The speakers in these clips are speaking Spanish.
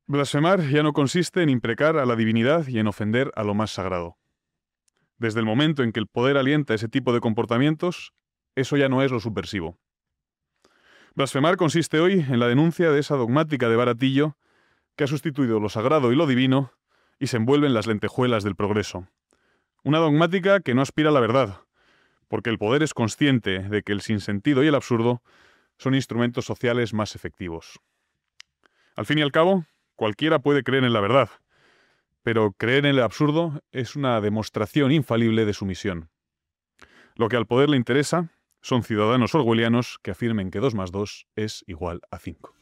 Blasfemar ya no consiste en imprecar a la divinidad y en ofender a lo más sagrado. Desde el momento en que el poder alienta ese tipo de comportamientos, eso ya no es lo subversivo. Blasfemar consiste hoy en la denuncia de esa dogmática de baratillo que ha sustituido lo sagrado y lo divino y se envuelve en las lentejuelas del progreso. Una dogmática que no aspira a la verdad, porque el poder es consciente de que el sinsentido y el absurdo son instrumentos sociales más efectivos. Al fin y al cabo, cualquiera puede creer en la verdad, pero creer en el absurdo es una demostración infalible de sumisión. Lo que al poder le interesa son ciudadanos orwellianos que afirmen que 2 más 2 es igual a 5.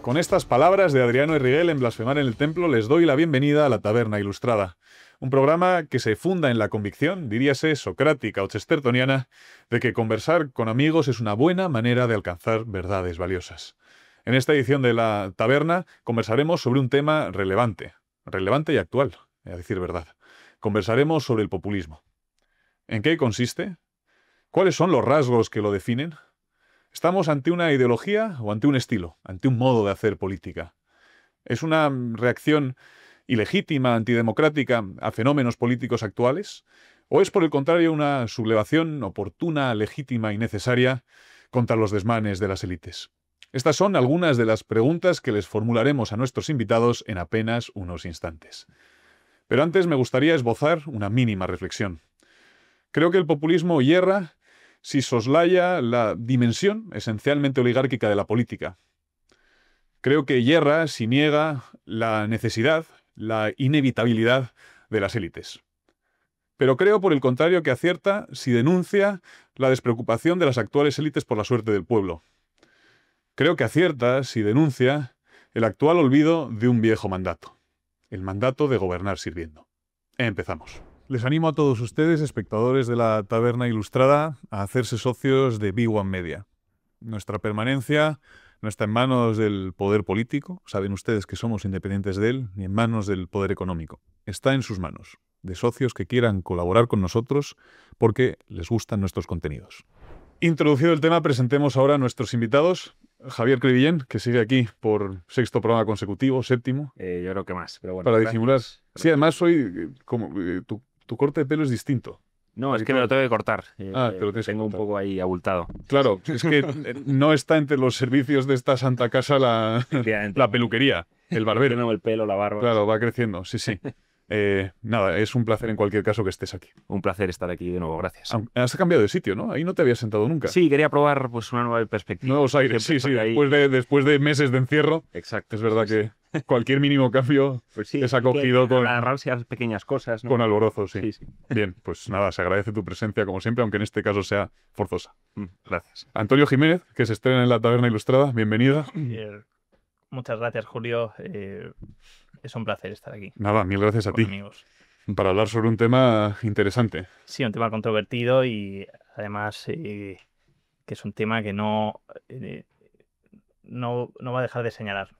Con estas palabras de Adriano Erriguel en Blasfemar en el Templo les doy la bienvenida a la Taberna Ilustrada, un programa que se funda en la convicción, diríase socrática o chestertoniana, de que conversar con amigos es una buena manera de alcanzar verdades valiosas. En esta edición de la Taberna conversaremos sobre un tema relevante y actual, a decir verdad. Conversaremos sobre el populismo. ¿En qué consiste? ¿Cuáles son los rasgos que lo definen? ¿Estamos ante una ideología o ante un estilo, ante un modo de hacer política? ¿Es una reacción ilegítima, antidemocrática a fenómenos políticos actuales? ¿O es, por el contrario, una sublevación oportuna, legítima y necesaria contra los desmanes de las élites? Estas son algunas de las preguntas que les formularemos a nuestros invitados en apenas unos instantes. Pero antes me gustaría esbozar una mínima reflexión. Creo que el populismo yerra si soslaya la dimensión esencialmente oligárquica de la política. Creo que yerra si niega la necesidad, la inevitabilidad de las élites. Pero creo, por el contrario, que acierta si denuncia la despreocupación de las actuales élites por la suerte del pueblo. Creo que acierta si denuncia el actual olvido de un viejo mandato, el mandato de gobernar sirviendo. Empezamos. Les animo a todos ustedes, espectadores de la Taberna Ilustrada, a hacerse socios de B1 Media. Nuestra permanencia no está en manos del poder político, saben ustedes que somos independientes de él, ni en manos del poder económico. Está en sus manos, de socios que quieran colaborar con nosotros porque les gustan nuestros contenidos. Introducido el tema, presentemos ahora a nuestros invitados. Javier Crevillén, que sigue aquí por 6º programa consecutivo, 7º. Yo creo que más, pero bueno. Para disimular. Sí, además hoy, como tu corte de pelo es distinto. No, es que me lo tengo que cortar. Te lo tienes que tengo un cortar. poco ahí abultado. Claro, es que no está entre los servicios de esta santa casa la peluquería, el barbero. Tengo el pelo, la barba. Claro, va creciendo, sí, sí. Nada, es un placer en cualquier caso que estés aquí. Un placer estar aquí de nuevo, gracias. Has cambiado de sitio, ¿no? Ahí no te habías sentado nunca. Sí, quería probar pues una nueva perspectiva. Nuevos aires, sí, Siempre sí. estoy ahí. Después de meses de encierro, Exacto. es verdad que cualquier mínimo cambio Pues sí, es acogido con agarrarse a las pequeñas cosas, ¿no? con alborozo, sí. Sí, sí. Bien, pues nada, se agradece tu presencia como siempre, aunque en este caso sea forzosa. Gracias. Antonio Jiménez, que se estrena en la Taberna Ilustrada, bienvenida. Muchas gracias, Julio. Es un placer estar aquí Nada, mil gracias a con ti, amigos. para hablar sobre un tema interesante. Sí, un tema controvertido y además que es un tema que no va a dejar de señalar.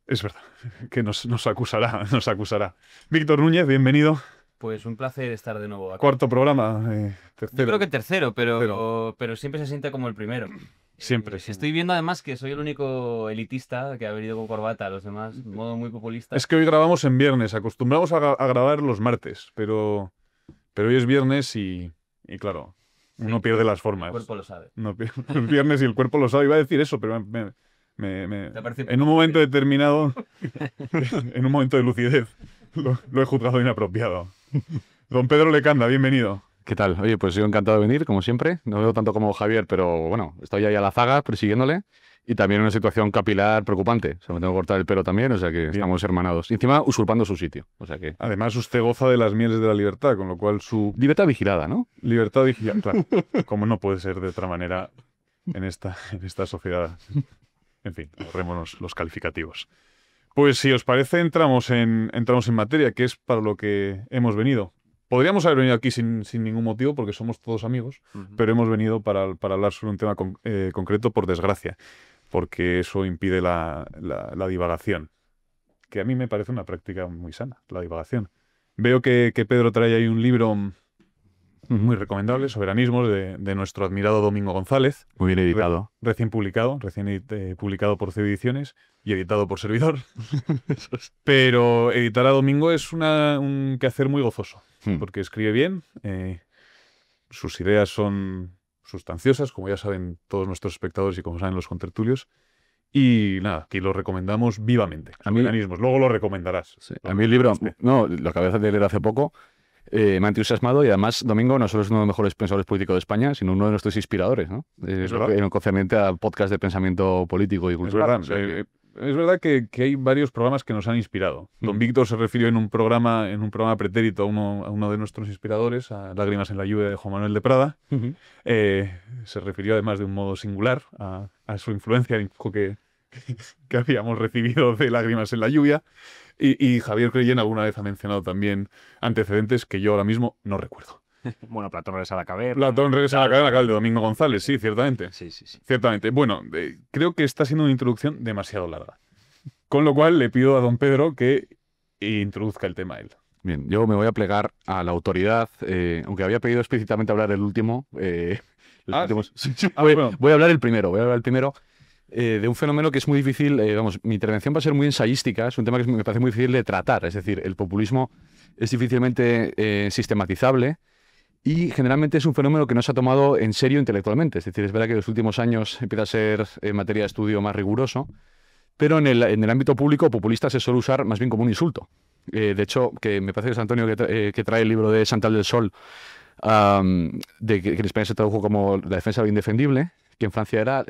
Es verdad, que nos acusará. Víctor Núñez, bienvenido. Pues un placer estar de nuevo aquí. 4º programa, tercero. Yo creo que tercero, pero siempre se siente como el primero. Siempre. Estoy viendo además que soy el único elitista que ha venido con corbata, los demás, de modo muy populista. Es que hoy grabamos en viernes, acostumbramos a grabar los martes, pero hoy es viernes y claro, uno pierde las formas. El cuerpo lo sabe. No, el viernes y el cuerpo lo sabe. Iba a decir eso, pero en un momento determinado, en un momento de lucidez, lo he juzgado inapropiado. Don Pedro Lecanda, bienvenido. ¿Qué tal? Oye, pues yo encantado de venir, como siempre. No veo tanto como Javier, pero bueno, estoy ahí a la zaga persiguiéndole. Y también una situación capilar preocupante. O sea, me tengo que cortar el pelo también, o sea que estamos hermanados. Y encima usurpando su sitio. O sea que... Además, usted goza de las mieles de la libertad, con lo cual su... Libertad vigilada, ¿no? Libertad vigilada, claro. Como no puede ser de otra manera en esta sociedad. En fin, ahorrémonos los calificativos. Pues si os parece, entramos en materia, que es para lo que hemos venido. Podríamos haber venido aquí sin ningún motivo, porque somos todos amigos, pero hemos venido para hablar sobre un tema concreto, por desgracia, porque eso impide la divagación, que a mí me parece una práctica muy sana, la divagación. Veo que Pedro trae ahí un libro muy recomendable, Soberanismos, de nuestro admirado Domingo González. Muy bien editado. Recién publicado por CEU Ediciones y editado por servidor. Pero editar a Domingo es un quehacer muy gozoso, porque escribe bien, sus ideas son sustanciosas, como ya saben todos nuestros espectadores y como saben los contertulios. Y nada, aquí lo recomendamos vivamente. Soberanismos, luego lo recomendarás. Sí. A mí el libro, lo acabé de leer hace poco, me ha entusiasmado, y además Domingo no solo es uno de los mejores pensadores políticos de España, sino uno de nuestros inspiradores, ¿no? En lo concerniente a podcast de pensamiento político y cultural. Es verdad que hay varios programas que nos han inspirado. Don Víctor se refirió en un programa pretérito a uno de nuestros inspiradores, a Lágrimas en la lluvia de Juan Manuel de Prada. Se refirió además de un modo singular a su influencia que habíamos recibido de Lágrimas en la lluvia. Y Javier Crellén alguna vez ha mencionado también antecedentes que yo ahora mismo no recuerdo. Bueno, Platón regresa a la caverna. Platón regresa a la caverna, el de Domingo González, sí, ciertamente. Sí. Ciertamente. Bueno, creo que está siendo una introducción demasiado larga. Con lo cual le pido a don Pedro que introduzca el tema a él. Bien, yo me voy a plegar a la autoridad, aunque había pedido explícitamente hablar el último. Voy a hablar el primero. De un fenómeno que es muy difícil, mi intervención va a ser muy ensayística, es un tema que me parece muy difícil de tratar, es decir, el populismo es difícilmente sistematizable y generalmente es un fenómeno que no se ha tomado en serio intelectualmente, es decir, es verdad que en los últimos años empieza a ser materia de estudio más riguroso, pero en el ámbito público populista se suele usar más bien como un insulto. De hecho, que me parece que es Antonio que trae el libro de Santal del Sol, que en España se tradujo como La defensa de lo indefendible, que en Francia era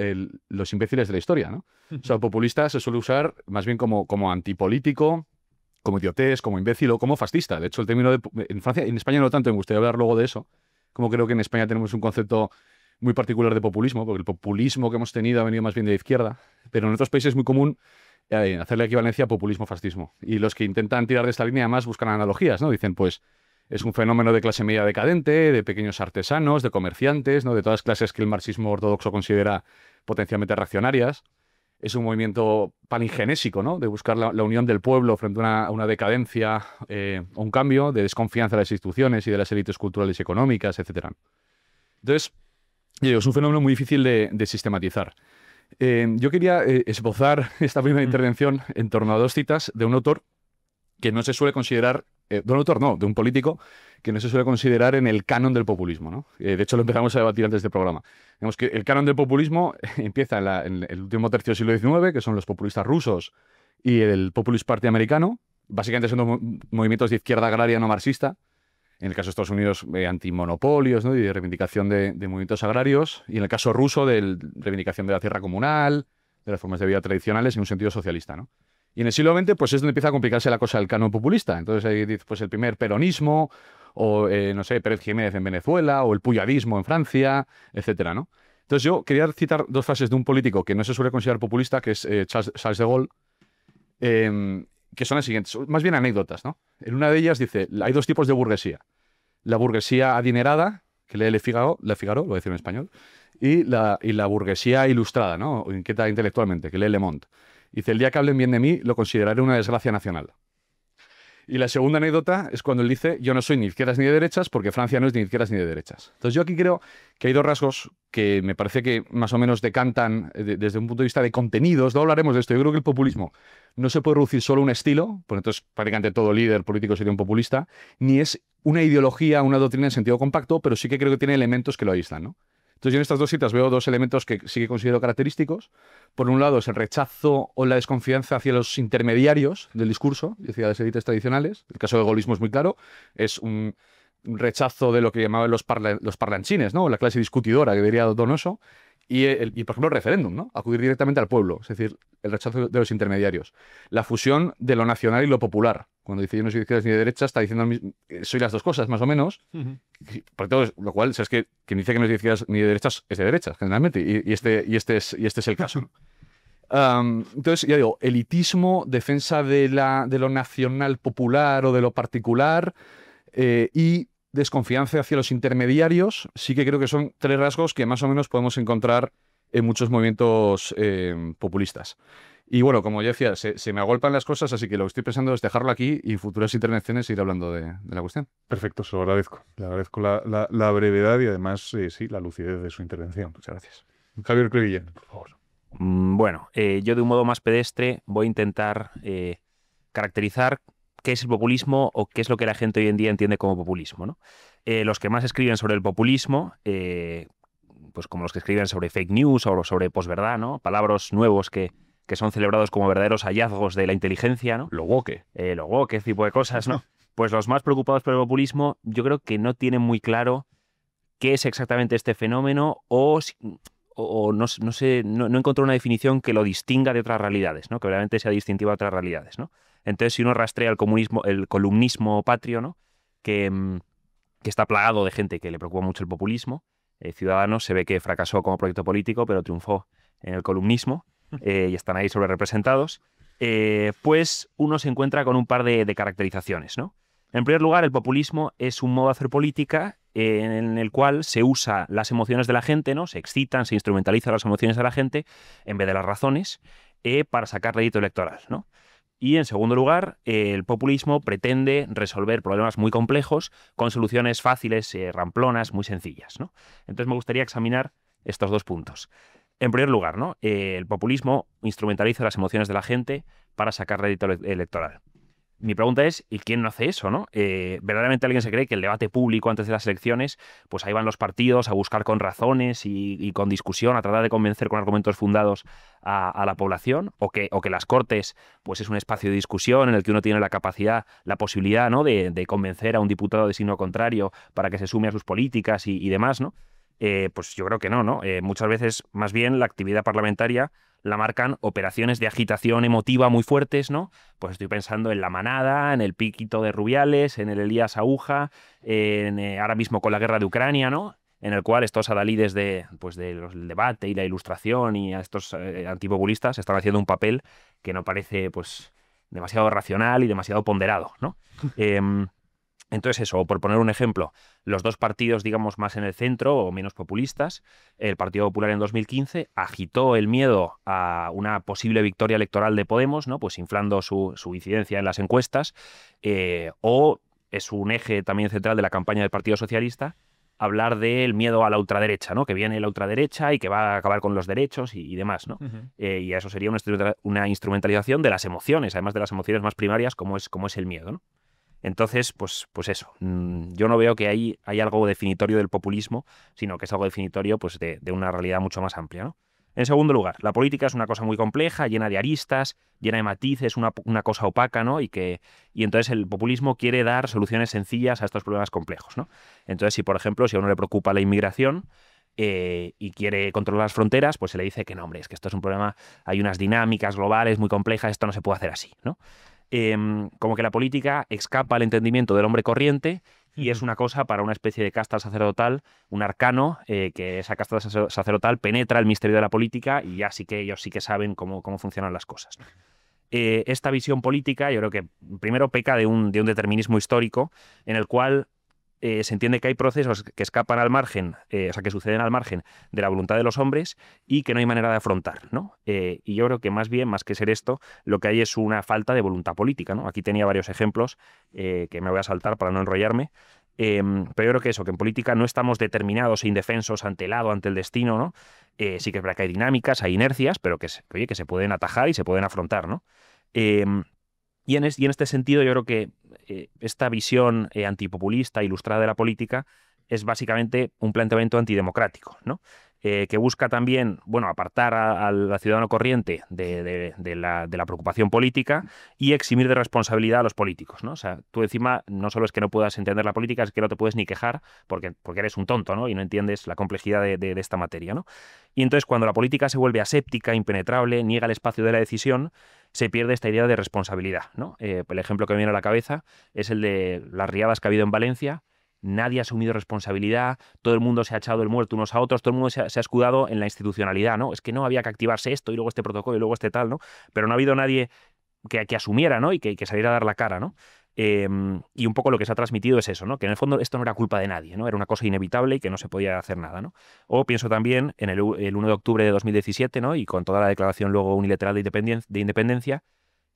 los imbéciles de la historia, ¿no? O sea, populista se suele usar más bien como antipolítico, como idiotés, como imbécil o como fascista. De hecho, el término en Francia, en España no tanto, me gustaría hablar luego de eso, como creo que en España tenemos un concepto muy particular de populismo, porque el populismo que hemos tenido ha venido más bien de la izquierda, pero en otros países es muy común hacer la equivalencia a populismo-fascismo. Y los que intentan tirar de esta línea además buscan analogías, ¿no? Dicen, pues, es un fenómeno de clase media decadente, de pequeños artesanos, de comerciantes, ¿no? De todas las clases que el marxismo ortodoxo considera potencialmente reaccionarias. Es un movimiento palingenésico, ¿no? De buscar la unión del pueblo frente a una decadencia o un cambio, de desconfianza de las instituciones y de las élites culturales y económicas, etc. Entonces, es un fenómeno muy difícil de sistematizar. Yo quería esbozar esta primera intervención en torno a dos citas de un autor que no se suele considerar, de un político que no se suele considerar en el canon del populismo, ¿no? De hecho, lo empezamos a debatir antes del programa. Digamos que el canon del populismo empieza en el último tercio del siglo XIX, que son los populistas rusos y el Populist Party americano, básicamente son movimientos de izquierda agraria no marxista, en el caso de Estados Unidos antimonopolios, ¿no? Y de reivindicación de movimientos agrarios, y en el caso ruso de reivindicación de la tierra comunal, de las formas de vida tradicionales en un sentido socialista, ¿no? Y en el siglo XX, pues es donde empieza a complicarse la cosa del canon populista. Entonces hay pues, el primer peronismo, o no sé, Pérez Jiménez en Venezuela, o el puyadismo en Francia, etcétera, ¿no? Entonces yo quería citar dos frases de un político que no se suele considerar populista, que es Charles de Gaulle, que son las siguientes, más bien anécdotas, ¿no? En una de ellas dice, hay dos tipos de burguesía. La burguesía adinerada, que lee Le Figaro, lo voy a decir en español, y la burguesía ilustrada, ¿no? O inquieta intelectualmente, que lee Le Monde. Dice, el día que hablen bien de mí, lo consideraré una desgracia nacional. Y la segunda anécdota es cuando él dice, yo no soy ni izquierdas ni de derechas, porque Francia no es ni de izquierdas ni de derechas. Entonces yo aquí creo que hay dos rasgos que me parece que más o menos decantan desde un punto de vista de contenidos. No hablaremos de esto. Yo creo que el populismo no se puede reducir solo a un estilo, porque entonces prácticamente todo líder político sería un populista, ni es una ideología, una doctrina en sentido compacto, pero sí que creo que tiene elementos que lo aíslan, ¿no? Entonces yo en estas dos citas veo dos elementos que sí que considero característicos. Por un lado es el rechazo o la desconfianza hacia los intermediarios del discurso, es decir, las élites tradicionales. El caso del gaullismo es muy claro, es un rechazo de lo que llamaban los parlanchines, ¿no? La clase discutidora que diría Donoso, y por ejemplo el referéndum, ¿no? Acudir directamente al pueblo, es decir, el rechazo de los intermediarios. La fusión de lo nacional y lo popular. Cuando dice yo no soy de izquierdas ni de derechas, está diciendo soy las dos cosas, más o menos. Por todo, lo cual, sabes que quien dice que no es de izquierdas ni de derechas es de derechas, generalmente, y este es el caso. Entonces, ya digo, elitismo, defensa de lo nacional popular o de lo particular y desconfianza hacia los intermediarios, sí que creo que son 3 rasgos que más o menos podemos encontrar en muchos movimientos populistas. Y bueno, como ya decía, se me agolpan las cosas, así que lo que estoy pensando es dejarlo aquí y en futuras intervenciones ir hablando de la cuestión. Perfecto, se lo agradezco. Le agradezco la brevedad y además, sí, la lucidez de su intervención. Muchas gracias. Javier Crevillén, por favor. Bueno, yo de un modo más pedestre voy a intentar caracterizar qué es el populismo o qué es lo que la gente hoy en día entiende como populismo, ¿no? Los que más escriben sobre el populismo, pues como los que escriben sobre fake news o sobre posverdad, ¿no? Palabras nuevos que son celebrados como verdaderos hallazgos de la inteligencia, ¿no? Lo woke. Lo woke, ese tipo de cosas, ¿no? Pues los más preocupados por el populismo, yo creo que no tienen muy claro qué es exactamente este fenómeno o no sé, no encontró una definición que lo distinga de otras realidades, ¿no? Que realmente sea distintiva a otras realidades, ¿no? Entonces, si uno rastrea el columnismo patrio, ¿no? Que está plagado de gente que le preocupa mucho el populismo, Ciudadanos se ve que fracasó como proyecto político, pero triunfó en el columnismo y están ahí sobre representados, pues uno se encuentra con un par de caracterizaciones, ¿no? En primer lugar, el populismo es un modo de hacer política en el cual se usa las emociones de la gente, ¿no? Se excitan, se instrumentalizan las emociones de la gente en vez de las razones para sacar rédito electoral, ¿no? Y en segundo lugar, el populismo pretende resolver problemas muy complejos con soluciones fáciles, ramplonas, muy sencillas, ¿no? Entonces me gustaría examinar estos 2 puntos. En primer lugar, ¿no? El populismo instrumentaliza las emociones de la gente para sacar rédito electoral. Mi pregunta es, ¿y quién no hace eso, no? ¿Verdaderamente alguien se cree que el debate público antes de las elecciones, pues ahí van los partidos a buscar con razones y con discusión, a tratar de convencer con argumentos fundados a la población? ¿O que las Cortes, pues es un espacio de discusión en el que uno tiene la capacidad, la posibilidad, ¿no? de convencer a un diputado de signo contrario para que se sume a sus políticas y demás, ¿no? Pues yo creo que no, ¿no? Muchas veces, más bien, la actividad parlamentaria la marcan operaciones de agitación emotiva muy fuertes, ¿no? Pues estoy pensando en La Manada, en el Piquito de Rubiales, en el Elías Aúja, ahora mismo con la guerra de Ucrania, ¿no? En el cual estos adalides del debate y la ilustración y a estos antipopulistas están haciendo un papel que no parece, pues, demasiado racional y demasiado ponderado, ¿no? Entonces eso, por poner un ejemplo, los 2 partidos, digamos, más en el centro o menos populistas, el Partido Popular en 2015 agitó el miedo a una posible victoria electoral de Podemos, ¿no? Pues inflando su incidencia en las encuestas, o es un eje también central de la campaña del Partido Socialista, hablar del miedo a la ultraderecha, ¿no? Que viene la ultraderecha y que va a acabar con los derechos y demás, ¿no? Y eso sería una instrumentalización de las emociones, además de las emociones más primarias como es el miedo, ¿no? Entonces, pues eso. Yo no veo que hay algo definitorio del populismo, sino que es algo definitorio, pues, de una realidad mucho más amplia, ¿no? En segundo lugar, la política es una cosa muy compleja, llena de aristas, llena de matices, una cosa opaca, ¿no? Y entonces el populismo quiere dar soluciones sencillas a estos problemas complejos, ¿no? Entonces, si por ejemplo, si a uno le preocupa la inmigración y quiere controlar las fronteras, pues se le dice que no, hombre, es que esto es un problema, hay unas dinámicas globales muy complejas, esto no se puede hacer así, ¿no? Como que la política escapa al entendimiento del hombre corriente y es una cosa para una especie de casta sacerdotal, un arcano, que esa casta sacerdotal penetra el misterio de la política y ya sí que ellos sí que saben cómo funcionan las cosas. Esta visión política yo creo que primero peca de un determinismo histórico en el cual se entiende que hay procesos que escapan al margen, o sea, que suceden al margen de la voluntad de los hombres y que no hay manera de afrontar, ¿no? Y yo creo que más que ser esto, lo que hay es una falta de voluntad política, ¿no? Aquí tenía varios ejemplos que me voy a saltar para no enrollarme, pero yo creo que eso, que en política no estamos determinados e indefensos ante el hado, ante el destino, ¿no? Sí que es verdad que hay dinámicas, hay inercias, pero que se pueden atajar y se pueden afrontar, ¿no? Y en este sentido yo creo que esta visión antipopulista, ilustrada de la política, es básicamente un planteamiento antidemocrático, ¿no? Que busca también, bueno, apartar al ciudadano corriente de la preocupación política y eximir de responsabilidad a los políticos, ¿no? O sea, tú encima no solo es que no puedas entender la política, es que no te puedes ni quejar porque eres un tonto, ¿no? Y no entiendes la complejidad de esta materia, ¿no? Y entonces cuando la política se vuelve aséptica, impenetrable, niega el espacio de la decisión, se pierde esta idea de responsabilidad, ¿no? El ejemplo que me viene a la cabeza es el de las riadas que ha habido en Valencia, nadie ha asumido responsabilidad, todo el mundo se ha echado el muerto unos a otros, todo el mundo se ha escudado en la institucionalidad, ¿no? Es que no había que activarse esto y luego este protocolo y luego este tal, ¿no? Pero no ha habido nadie que asumiera, ¿no? Y que saliera a dar la cara, ¿no? Y un poco lo que se ha transmitido es eso, ¿no? Que en el fondo esto no era culpa de nadie, ¿no? Era una cosa inevitable y que no se podía hacer nada, ¿no? O pienso también en el 1 de octubre de 2017, ¿no? Y con toda la declaración luego unilateral de independencia,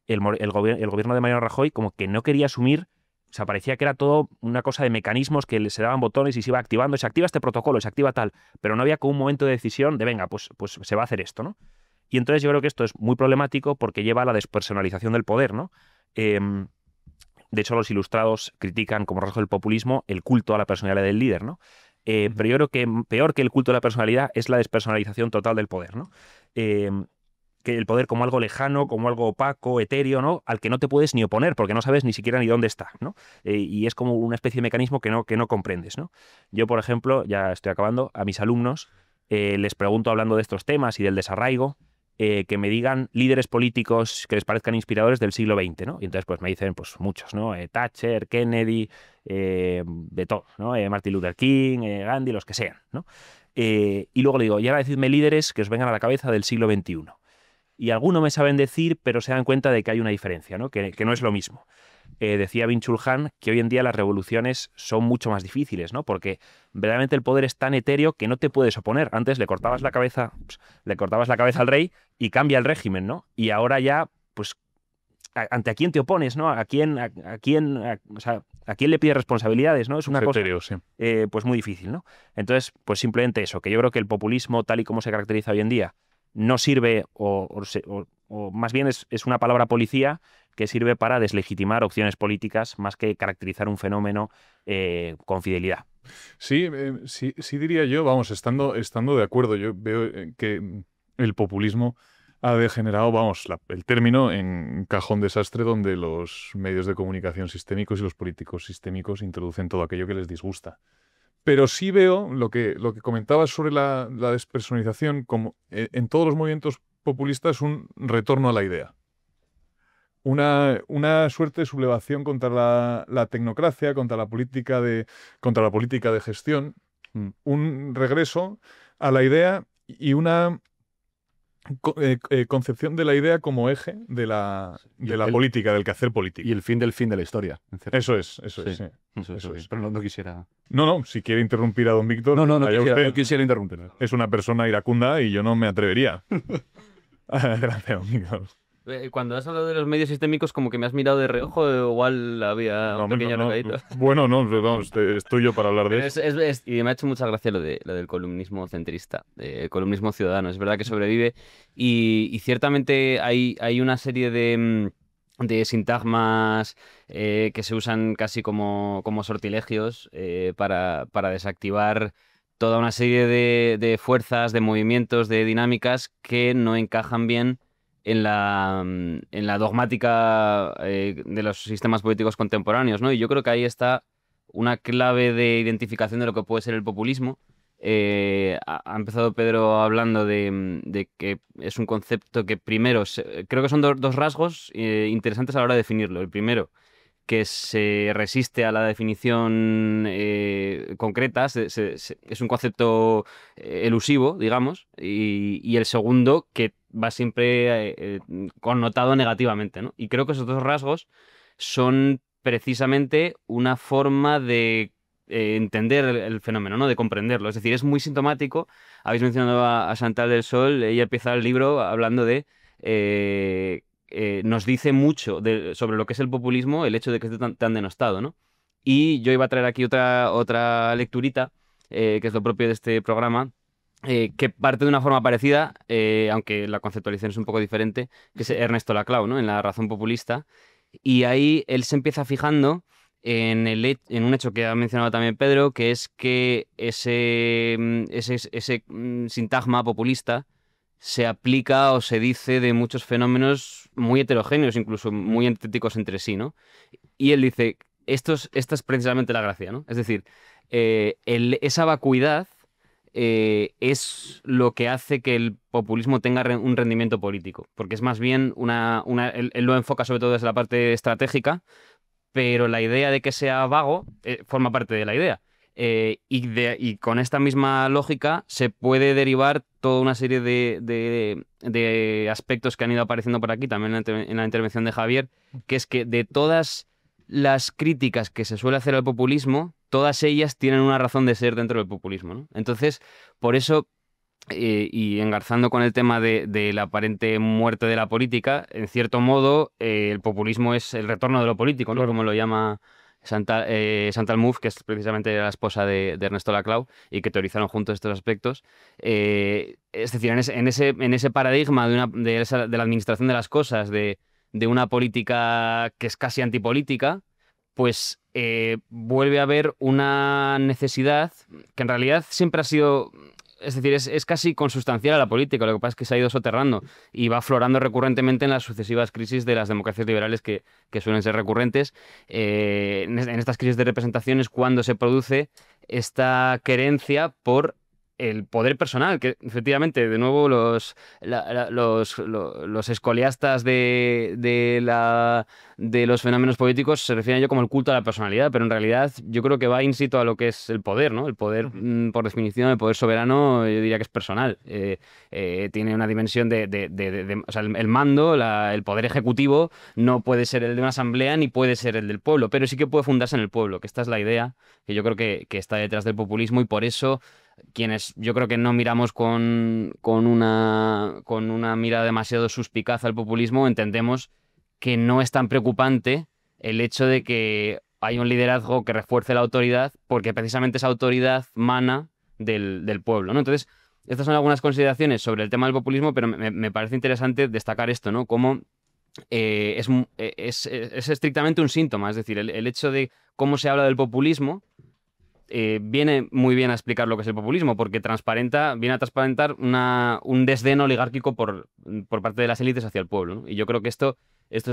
el gobierno de Mariano Rajoy como que no quería asumir, o sea, parecía que era todo una cosa de mecanismos que se daban botones y se iba activando, se activa este protocolo, se activa tal, pero no había como un momento de decisión de, venga, pues se va a hacer esto, ¿no? Y entonces yo creo que esto es muy problemático porque lleva a la despersonalización del poder, ¿no? De hecho, los ilustrados critican como rasgo del populismo el culto a la personalidad del líder, ¿no? Pero yo creo que peor que el culto a la personalidad es la despersonalización total del poder, ¿no? Que el poder como algo lejano, como algo opaco, etéreo, ¿no? Al que no te puedes ni oponer porque no sabes ni siquiera ni dónde está, ¿no? Y es como una especie de mecanismo que no comprendes, ¿no? Yo, por ejemplo, ya estoy acabando, a mis alumnos les pregunto, hablando de estos temas y del desarraigo, que me digan líderes políticos que les parezcan inspiradores del siglo XX, ¿no? Y entonces pues me dicen pues muchos, ¿no? Thatcher, Kennedy, de todo, ¿no? Martin Luther King, Gandhi, los que sean, ¿no? Y luego le digo, y ahora decidme líderes que os vengan a la cabeza del siglo XXI. Y algunos me saben decir, pero se dan cuenta de que hay una diferencia, ¿no? Que no es lo mismo. Decía Byung-Chul Han que hoy en día las revoluciones son mucho más difíciles, ¿no? Porque verdaderamente el poder es tan etéreo que no te puedes oponer. Antes le cortabas la cabeza al rey y cambia el régimen, ¿no? Y ahora ya, pues, ¿ante quién te opones, no? ¿A quién le pides responsabilidades, no? Es una cosa etéreo, sí. pues muy difícil, ¿no? Entonces, pues simplemente eso, que yo creo que el populismo, tal y como se caracteriza hoy en día, no sirve o más bien es una palabra policía que sirve para deslegitimar opciones políticas más que caracterizar un fenómeno con fidelidad. Sí, sí diría yo, vamos, estando de acuerdo, yo veo que el populismo ha degenerado, vamos, el término en un cajón desastre donde los medios de comunicación sistémicos y los políticos sistémicos introducen todo aquello que les disgusta. Pero sí veo lo que comentabas sobre la despersonalización, como en todos los movimientos populistas, un retorno a la idea. Una suerte de sublevación contra la tecnocracia, contra la política de gestión, un regreso a la idea y una concepción de la idea como eje de la política, del quehacer político. Y el fin de la historia. Eso es, sí. Eso es. Pero no quisiera... No, si quiere interrumpir a don Víctor... No quisiera interrumpir. Es una persona iracunda y yo no me atrevería. Adelante, don Víctor. Cuando has hablado de los medios sistémicos, como que me has mirado de reojo, igual había un pequeño recadito. Bueno, estoy yo para hablar de eso. Y me ha hecho mucha gracia lo del columnismo centrista, el columnismo ciudadano. Es verdad que sobrevive y ciertamente hay una serie de sintagmas que se usan casi como sortilegios para desactivar toda una serie de fuerzas, de movimientos, de dinámicas que no encajan bien en la dogmática de los sistemas políticos contemporáneos, ¿no? Y yo creo que ahí está una clave de identificación de lo que puede ser el populismo. Ha empezado Pedro hablando de que es un concepto que primero, creo que son dos rasgos interesantes a la hora de definirlo. El primero, que se resiste a la definición concreta, es un concepto elusivo, digamos, y el segundo, que va siempre connotado negativamente, ¿no? Y creo que esos dos rasgos son precisamente una forma de entender el fenómeno, ¿no? De comprenderlo. Es decir, es muy sintomático. Habéis mencionado a Chantal del Sol, ella empieza el libro hablando de... nos dice mucho sobre lo que es el populismo el hecho de que esté tan denostado, ¿no? Y yo iba a traer aquí otra lecturita, que es lo propio de este programa, que parte de una forma parecida, aunque la conceptualización es un poco diferente, que es Ernesto Laclau, ¿no? En La razón populista. Y ahí él se empieza fijando en un hecho que ha mencionado también Pedro, que es que ese sintagma populista se aplica o se dice de muchos fenómenos muy heterogéneos, incluso muy antíticos entre sí, ¿no? Y él dice, esta es precisamente la gracia, ¿no? Es decir, esa vacuidad es lo que hace que el populismo tenga un rendimiento político, porque es más bien él lo enfoca sobre todo desde la parte estratégica, pero la idea de que sea vago forma parte de la idea. Y con esta misma lógica se puede derivar toda una serie de aspectos que han ido apareciendo por aquí, también en la intervención de Javier, que es que de todas las críticas que se suele hacer al populismo, todas ellas tienen una razón de ser dentro del populismo, ¿no? Entonces, por eso, y engarzando con el tema de la aparente muerte de la política, en cierto modo, el populismo es el retorno de lo político, ¿no? Como lo llama Chantal Mouffe, que es precisamente la esposa de Ernesto Laclau, y que teorizaron juntos estos aspectos. Es decir, en ese paradigma de la administración de las cosas, de una política que es casi antipolítica, pues vuelve a haber una necesidad que en realidad siempre ha sido... Es decir, es casi consustancial a la política, lo que pasa es que se ha ido soterrando y va aflorando recurrentemente en las sucesivas crisis de las democracias liberales que suelen ser recurrentes. En estas crisis de representación es cuando se produce esta querencia por el poder personal, que efectivamente, de nuevo, los escoliastas de los fenómenos políticos se refieren a ello como el culto a la personalidad, pero en realidad yo creo que va in situ a lo que es el poder, ¿no? El poder, por definición, el poder soberano, yo diría que es personal. Tiene una dimensión o sea, el mando, el poder ejecutivo no puede ser el de una asamblea ni puede ser el del pueblo, pero sí que puede fundarse en el pueblo, que esta es la idea que yo creo que está detrás del populismo, y por eso quienes yo creo que no miramos con una mirada demasiado suspicaz al populismo, entendemos que no es tan preocupante el hecho de que hay un liderazgo que refuerce la autoridad, porque precisamente esa autoridad mana del pueblo, ¿no? Entonces, estas son algunas consideraciones sobre el tema del populismo, pero me parece interesante destacar esto, ¿no? Cómo es estrictamente un síntoma, es decir, el hecho de cómo se habla del populismo viene muy bien a explicar lo que es el populismo, porque viene a transparentar un desdén oligárquico por parte de las élites hacia el pueblo, ¿no? Y yo creo que esto es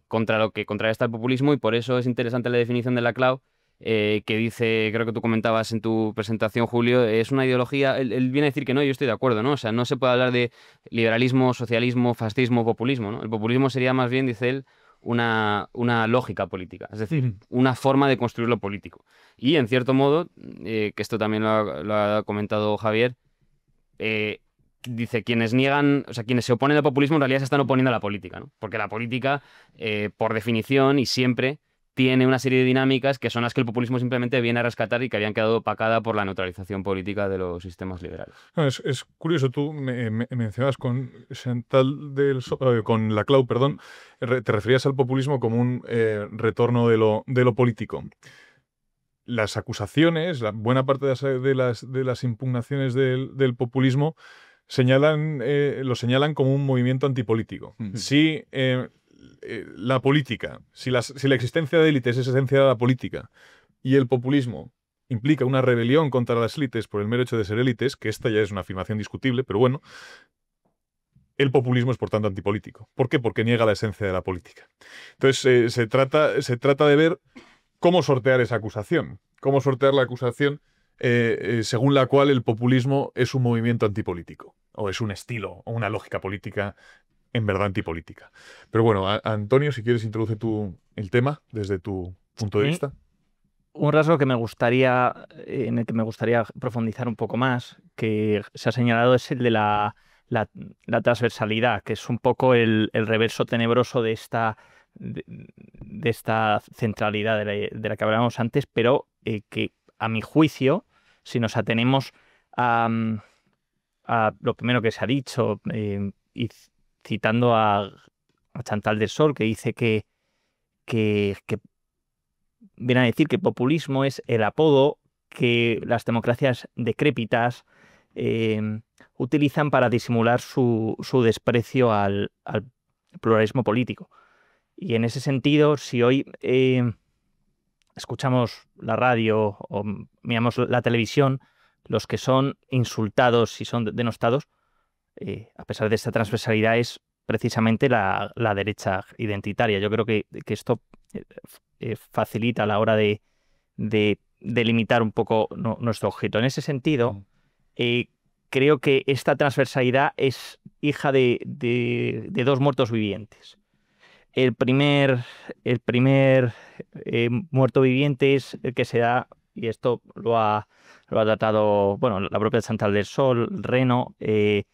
contra lo que contrarresta el populismo, y por eso es interesante la definición de Laclau, que dice, creo que tú comentabas en tu presentación, Julio, es una ideología. Él viene a decir que no, yo estoy de acuerdo, ¿no? O sea, no se puede hablar de liberalismo, socialismo, fascismo, populismo, ¿no? El populismo sería más bien, dice él, una lógica política, es decir, una forma de construir lo político. Y en cierto modo, que esto también lo ha comentado Javier, dice, quienes se oponen al populismo en realidad se están oponiendo a la política, ¿no? Porque la política, por definición y siempre, tiene una serie de dinámicas que son las que el populismo simplemente viene a rescatar y que habían quedado opacadas por la neutralización política de los sistemas liberales. No, es curioso, tú mencionabas con Laclau, perdón, te referías al populismo como un retorno de lo político. Las acusaciones, la buena parte de las impugnaciones del populismo lo señalan como un movimiento antipolítico. Sí, la política, si la existencia de élites es esencial a la política y el populismo implica una rebelión contra las élites por el mero hecho de ser élites, que esta ya es una afirmación discutible, pero bueno, el populismo es por tanto antipolítico. ¿Por qué? Porque niega la esencia de la política. Entonces se trata de ver cómo sortear esa acusación, cómo sortear la acusación según la cual el populismo es un movimiento antipolítico, o es un estilo, o una lógica política en verdad antipolítica. Pero bueno, Antonio, si quieres introduce tú el tema desde tu punto de vista. Un rasgo en el que me gustaría profundizar un poco más, que se ha señalado, es el de la transversalidad, que es un poco el reverso tenebroso de esta centralidad de la que hablábamos antes, pero que a mi juicio, si nos atenemos a lo primero que se ha dicho, y citando a Chantal del Sol, que dice que viene a decir que populismo es el apodo que las democracias decrépitas utilizan para disimular su desprecio al pluralismo político. Y en ese sentido, si hoy escuchamos la radio o miramos la televisión, los que son insultados y son denostados, a pesar de esta transversalidad, es precisamente la derecha identitaria. Yo creo que esto facilita a la hora de delimitar un poco nuestro objeto. En ese sentido, creo que esta transversalidad es hija de dos muertos vivientes. el primer muerto viviente es el que se da, y esto lo ha tratado, bueno, la propia Chantal del Sol, Reno, el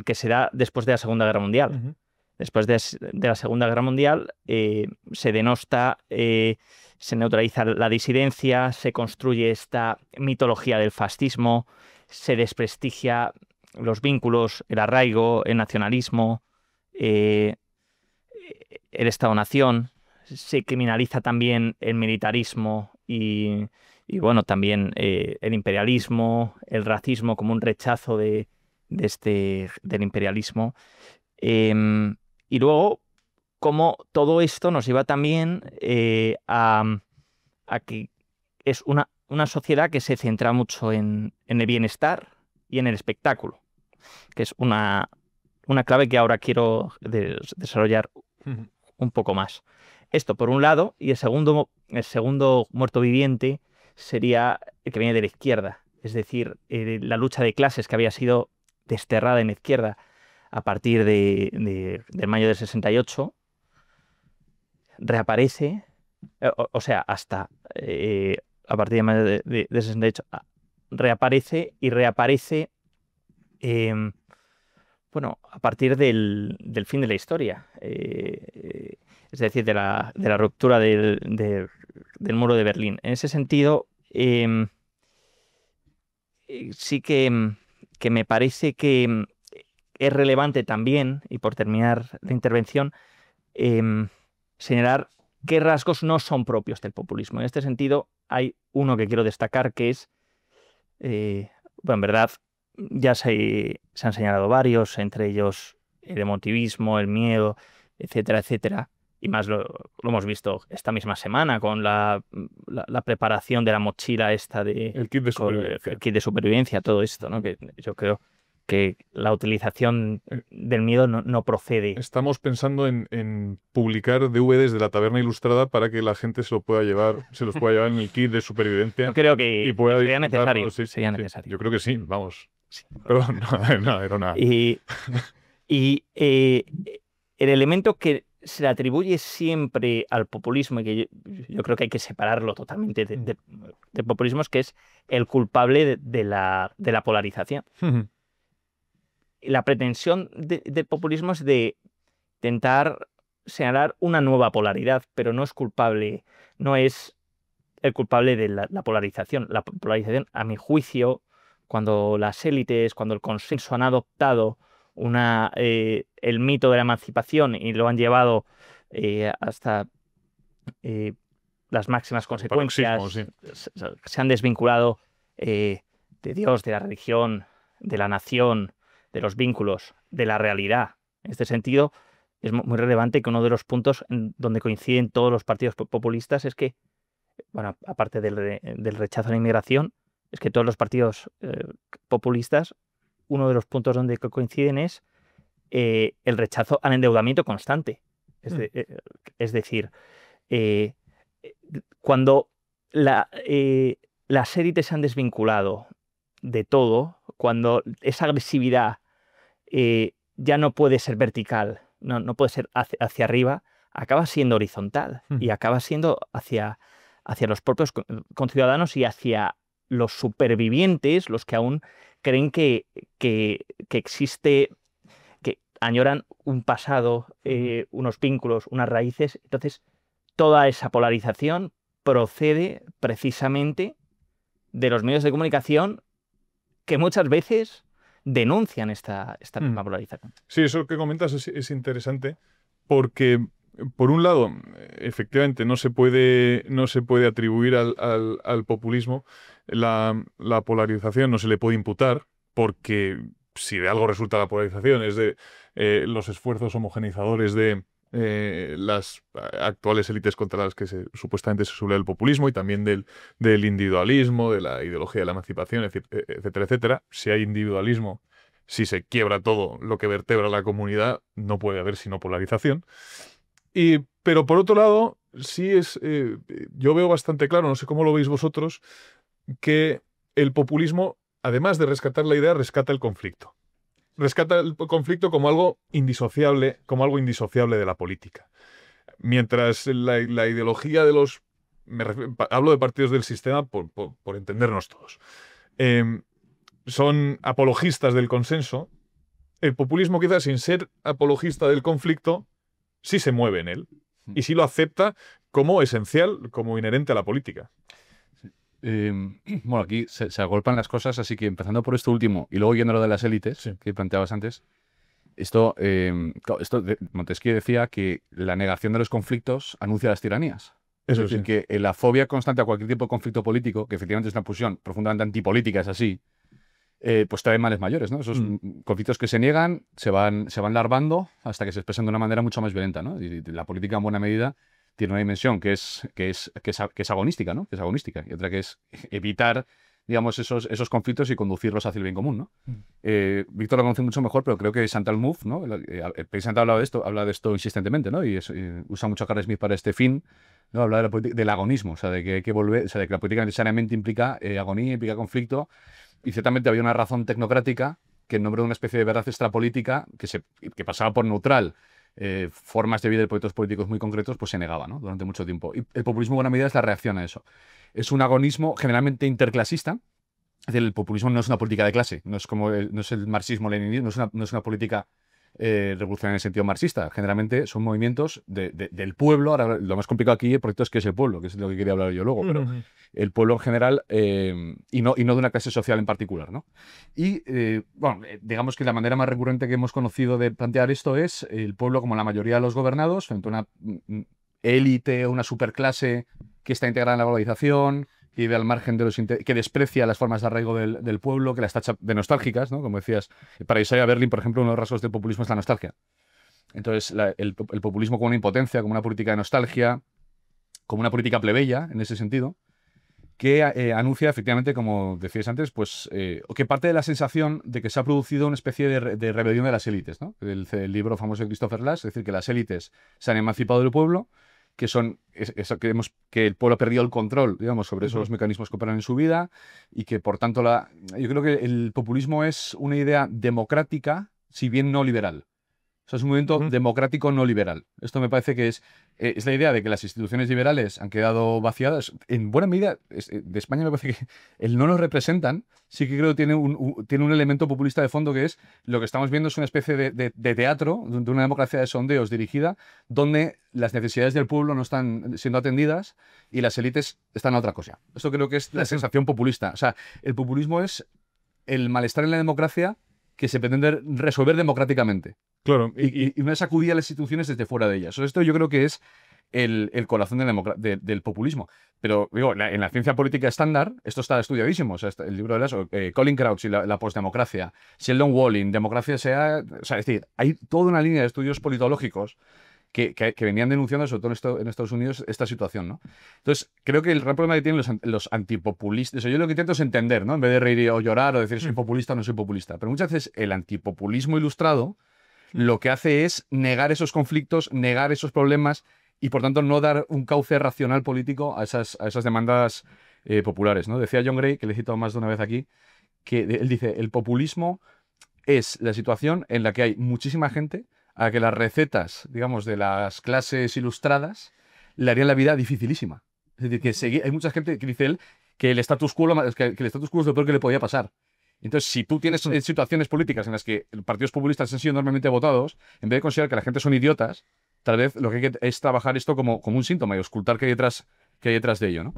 que se da después de la Segunda Guerra Mundial. Ujú. Después de la Segunda Guerra Mundial se denosta, se neutraliza la disidencia, se construye esta mitología del fascismo, se desprestigia los vínculos, el arraigo, el nacionalismo, el Estado-nación, se criminaliza también el militarismo y bueno, también el imperialismo, el racismo como un rechazo del imperialismo. Y luego, como todo esto nos lleva también a que es una sociedad que se centra mucho en el bienestar y en el espectáculo, que es una clave que ahora quiero desarrollar Ujú. un poco más. Esto por un lado, y el segundo muerto viviente sería el que viene de la izquierda, es decir, la lucha de clases que había sido desterrada en la izquierda a partir del mayo del 68, reaparece, o sea, hasta a partir de mayo de 68, reaparece y reaparece, bueno, a partir del fin de la historia, es decir, de la ruptura del muro de Berlín. En ese sentido, sí que me parece que es relevante también, y por terminar la intervención, señalar qué rasgos no son propios del populismo. En este sentido, hay uno que quiero destacar, que es, bueno, en verdad, ya se han señalado varios, entre ellos el emotivismo, el miedo, etcétera, etcétera. Y más lo hemos visto esta misma semana con la preparación de la mochila esta El kit de supervivencia. el kit de supervivencia, todo esto, ¿no? Que yo creo que la utilización del miedo no procede. Estamos pensando en publicar DVDs de la Taberna Ilustrada para que la gente se los pueda llevar en el kit de supervivencia. Yo creo que y pueda sería disfrutarlo. necesario. Sí, Sería sí. necesario. Yo creo que sí, vamos. Sí. Perdón, no, era una... Y el elemento que se le atribuye siempre al populismo, y que yo creo que hay que separarlo totalmente de populismo, es que es el culpable de la polarización. La pretensión del populismo es de intentar señalar una nueva polaridad, pero no es culpable, no es el culpable de la polarización. La polarización, a mi juicio, cuando las élites, cuando el consenso han adoptado el mito de la emancipación y lo han llevado hasta las máximas consecuencias, Paroxismo, se han desvinculado de Dios, de la religión, de la nación, de los vínculos, de la realidad. En este sentido, es muy relevante que uno de los puntos en donde coinciden todos los partidos populistas es que, bueno, aparte del rechazo a la inmigración, es que todos los partidos populistas, uno de los puntos donde coinciden es el rechazo al endeudamiento constante. Es decir, cuando las élites se han desvinculado de todo, cuando esa agresividad ya no puede ser vertical, no puede ser hacia arriba, acaba siendo horizontal y acaba siendo hacia los propios conciudadanos y hacia los supervivientes, los que aún creen que existe, que añoran un pasado, unos vínculos, unas raíces. Entonces, toda esa polarización procede precisamente de los medios de comunicación que muchas veces denuncian esta misma polarización. Sí, eso que comentas es interesante porque, por un lado, efectivamente no se puede atribuir al populismo la polarización, no se le puede imputar, porque si de algo resulta la polarización es de los esfuerzos homogeneizadores de las actuales élites contra las que supuestamente se suele el populismo y también del individualismo, de la ideología de la emancipación, etcétera, etcétera. Si hay individualismo, si se quiebra todo lo que vertebra la comunidad, no puede haber sino polarización. Pero por otro lado, sí yo veo bastante claro, no sé cómo lo veis vosotros, que el populismo, además de rescatar la idea, rescata el conflicto. rescata el conflicto como algo indisociable de la política. Mientras la ideología de los... hablo de partidos del sistema por entendernos todos. Son apologistas del consenso. El populismo, quizás sin ser apologista del conflicto, sí se mueve en él y sí lo acepta como esencial, como inherente a la política. Bueno, aquí se agolpan las cosas, así que empezando por esto último y luego yendo a lo de las élites, Sí. que planteabas antes, Montesquieu decía que la negación de los conflictos anuncia las tiranías. Eso Es decir, sí. que la fobia constante a cualquier tipo de conflicto político, que efectivamente es una pulsión profundamente antipolítica, es así, pues trae males mayores, ¿no? Esos conflictos que se niegan se van larvando hasta que se expresan de una manera mucho más violenta, ¿no? Y la política en buena medida tiene una dimensión que es agonística, ¿no? Que es agonística, y otra que es evitar, digamos, esos conflictos y conducirlos hacia el bien común, ¿no? Víctor lo conoce mucho mejor, pero creo que Chantal Mouffe, ¿no? Precisamente habla de esto insistentemente, ¿no? Y usa mucho a Carl Smith para este fin, ¿no? Habla del agonismo, o sea, de que hay que volver, o sea, de que la política necesariamente implica agonía, implica conflicto, y ciertamente había una razón tecnocrática que en nombre de una especie de verdad extrapolítica que pasaba por neutral formas de vida de proyectos políticos muy concretos, pues se negaba, ¿no? Durante mucho tiempo. Y el populismo en buena medida es la reacción a eso. Es un agonismo generalmente interclasista. Es decir, el populismo no es una política de clase, no es el marxismo-leninismo, no es una política revolucionaria en el sentido marxista. Generalmente son movimientos del pueblo. Ahora, lo más complicado aquí, el proyecto es que es el pueblo, que es de lo que quería hablar yo luego, pero el pueblo en general y no de una clase social en particular, ¿no? Y, bueno, digamos que la manera más recurrente que hemos conocido de plantear esto es el pueblo como la mayoría de los gobernados, frente a una élite, una superclase que está integrada en la globalización, que vive al margen de que desprecia las formas de arraigo del pueblo, que las tacha de nostálgicas, ¿no? Como decías, para Isaiah Berlin, por ejemplo, uno de los rasgos del populismo es la nostalgia. Entonces, el populismo como una impotencia, como una política de nostalgia, como una política plebeya, en ese sentido, que anuncia efectivamente, como decías antes, pues, o que parte de la sensación de que se ha producido una especie de rebelión de las élites, ¿no? El libro famoso de Christopher Lasch, es decir, que las élites se han emancipado del pueblo, que el pueblo ha perdido el control, digamos, sobre esos mecanismos que operan en su vida y que, por tanto, yo creo que el populismo es una idea democrática, si bien no liberal. O sea, es un movimiento democrático no liberal. Esto me parece que es la idea de que las instituciones liberales han quedado vaciadas. En buena medida, de España me parece que el no nos representan, sí que creo que tiene un elemento populista de fondo, que es lo que estamos viendo es una especie de teatro, de una democracia de sondeos dirigida, donde las necesidades del pueblo no están siendo atendidas y las élites están a otra cosa. Esto creo que es la sensación populista. O sea, el populismo es el malestar en la democracia que se pretende resolver democráticamente. Claro. Y una sacudida a las instituciones desde fuera de ellas. Esto yo creo que es el corazón del populismo. Pero digo, en la ciencia política estándar, esto está estudiadísimo. O sea, el libro de Lasso, Colin Crouch y la postdemocracia, Sheldon Walling, democracia o sea, es decir, hay toda una línea de estudios politológicos que venían denunciando, sobre todo en Estados Unidos, esta situación, ¿no? Entonces, creo que el gran problema que tienen los antipopulistas, o sea, yo lo que intento es entender, ¿no? En vez de reír o llorar o decir soy populista o no soy populista. Pero muchas veces el antipopulismo ilustrado lo que hace es negar esos conflictos, negar esos problemas y, por tanto, no dar un cauce racional político a esas demandas populares, ¿no? Decía John Gray, que le he citado más de una vez aquí, que él dice, el populismo es la situación en la que hay muchísima gente a que las recetas, digamos, de las clases ilustradas le harían la vida dificilísima. Es decir, que hay mucha gente que dice él que el status quo es lo peor que le podía pasar. Entonces, si tú tienes situaciones políticas en las que partidos populistas han sido enormemente votados, en vez de considerar que la gente son idiotas, tal vez lo que hay que es trabajar esto como un síntoma y ocultar qué hay detrás de ello, ¿no?